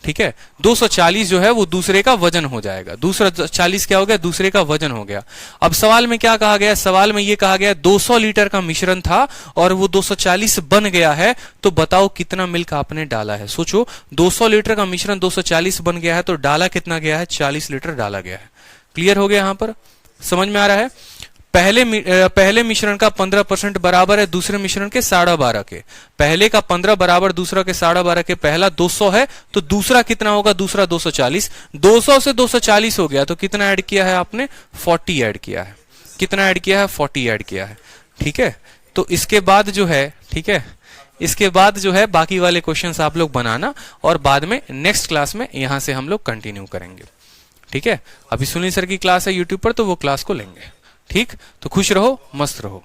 ठीक है, 240 जो है वो दूसरे का वजन हो जाएगा। दूसरा 40 क्या हो गया, दूसरे का वजन हो गया। अब सवाल में क्या कहा गया, सवाल में ये कहा गया 200 लीटर का मिश्रण था और वो 240 बन गया है, तो बताओ कितना मिल्क आपने डाला है। सोचो, 200 लीटर का मिश्रण 240 बन गया है तो डाला कितना गया है, 40 लीटर डाला गया है। क्लियर हो गया, यहां पर समझ में आ रहा है। पहले मिश्रण का 15% बराबर है दूसरे मिश्रण के 12.5 के। पहले का 15 बराबर दूसरा के 12.5 के। पहला 200 है तो दूसरा कितना होगा, दूसरा 240। 200 से 240 हो गया तो कितना ऐड किया है आपने, 40 ऐड किया है। कितना ऐड किया है, 40 ऐड किया है। ठीक है, तो इसके बाद जो है, ठीक है, इसके बाद जो है बाकी वाले क्वेश्चंस आप लोग बनाना और बाद में नेक्स्ट क्लास में यहां से हम लोग कंटिन्यू करेंगे। ठीक है, अभी सुनील सर की क्लास है यूट्यूब पर, तो वो क्लास को लेंगे। ठीक, तो खुश रहो, मस्त रहो।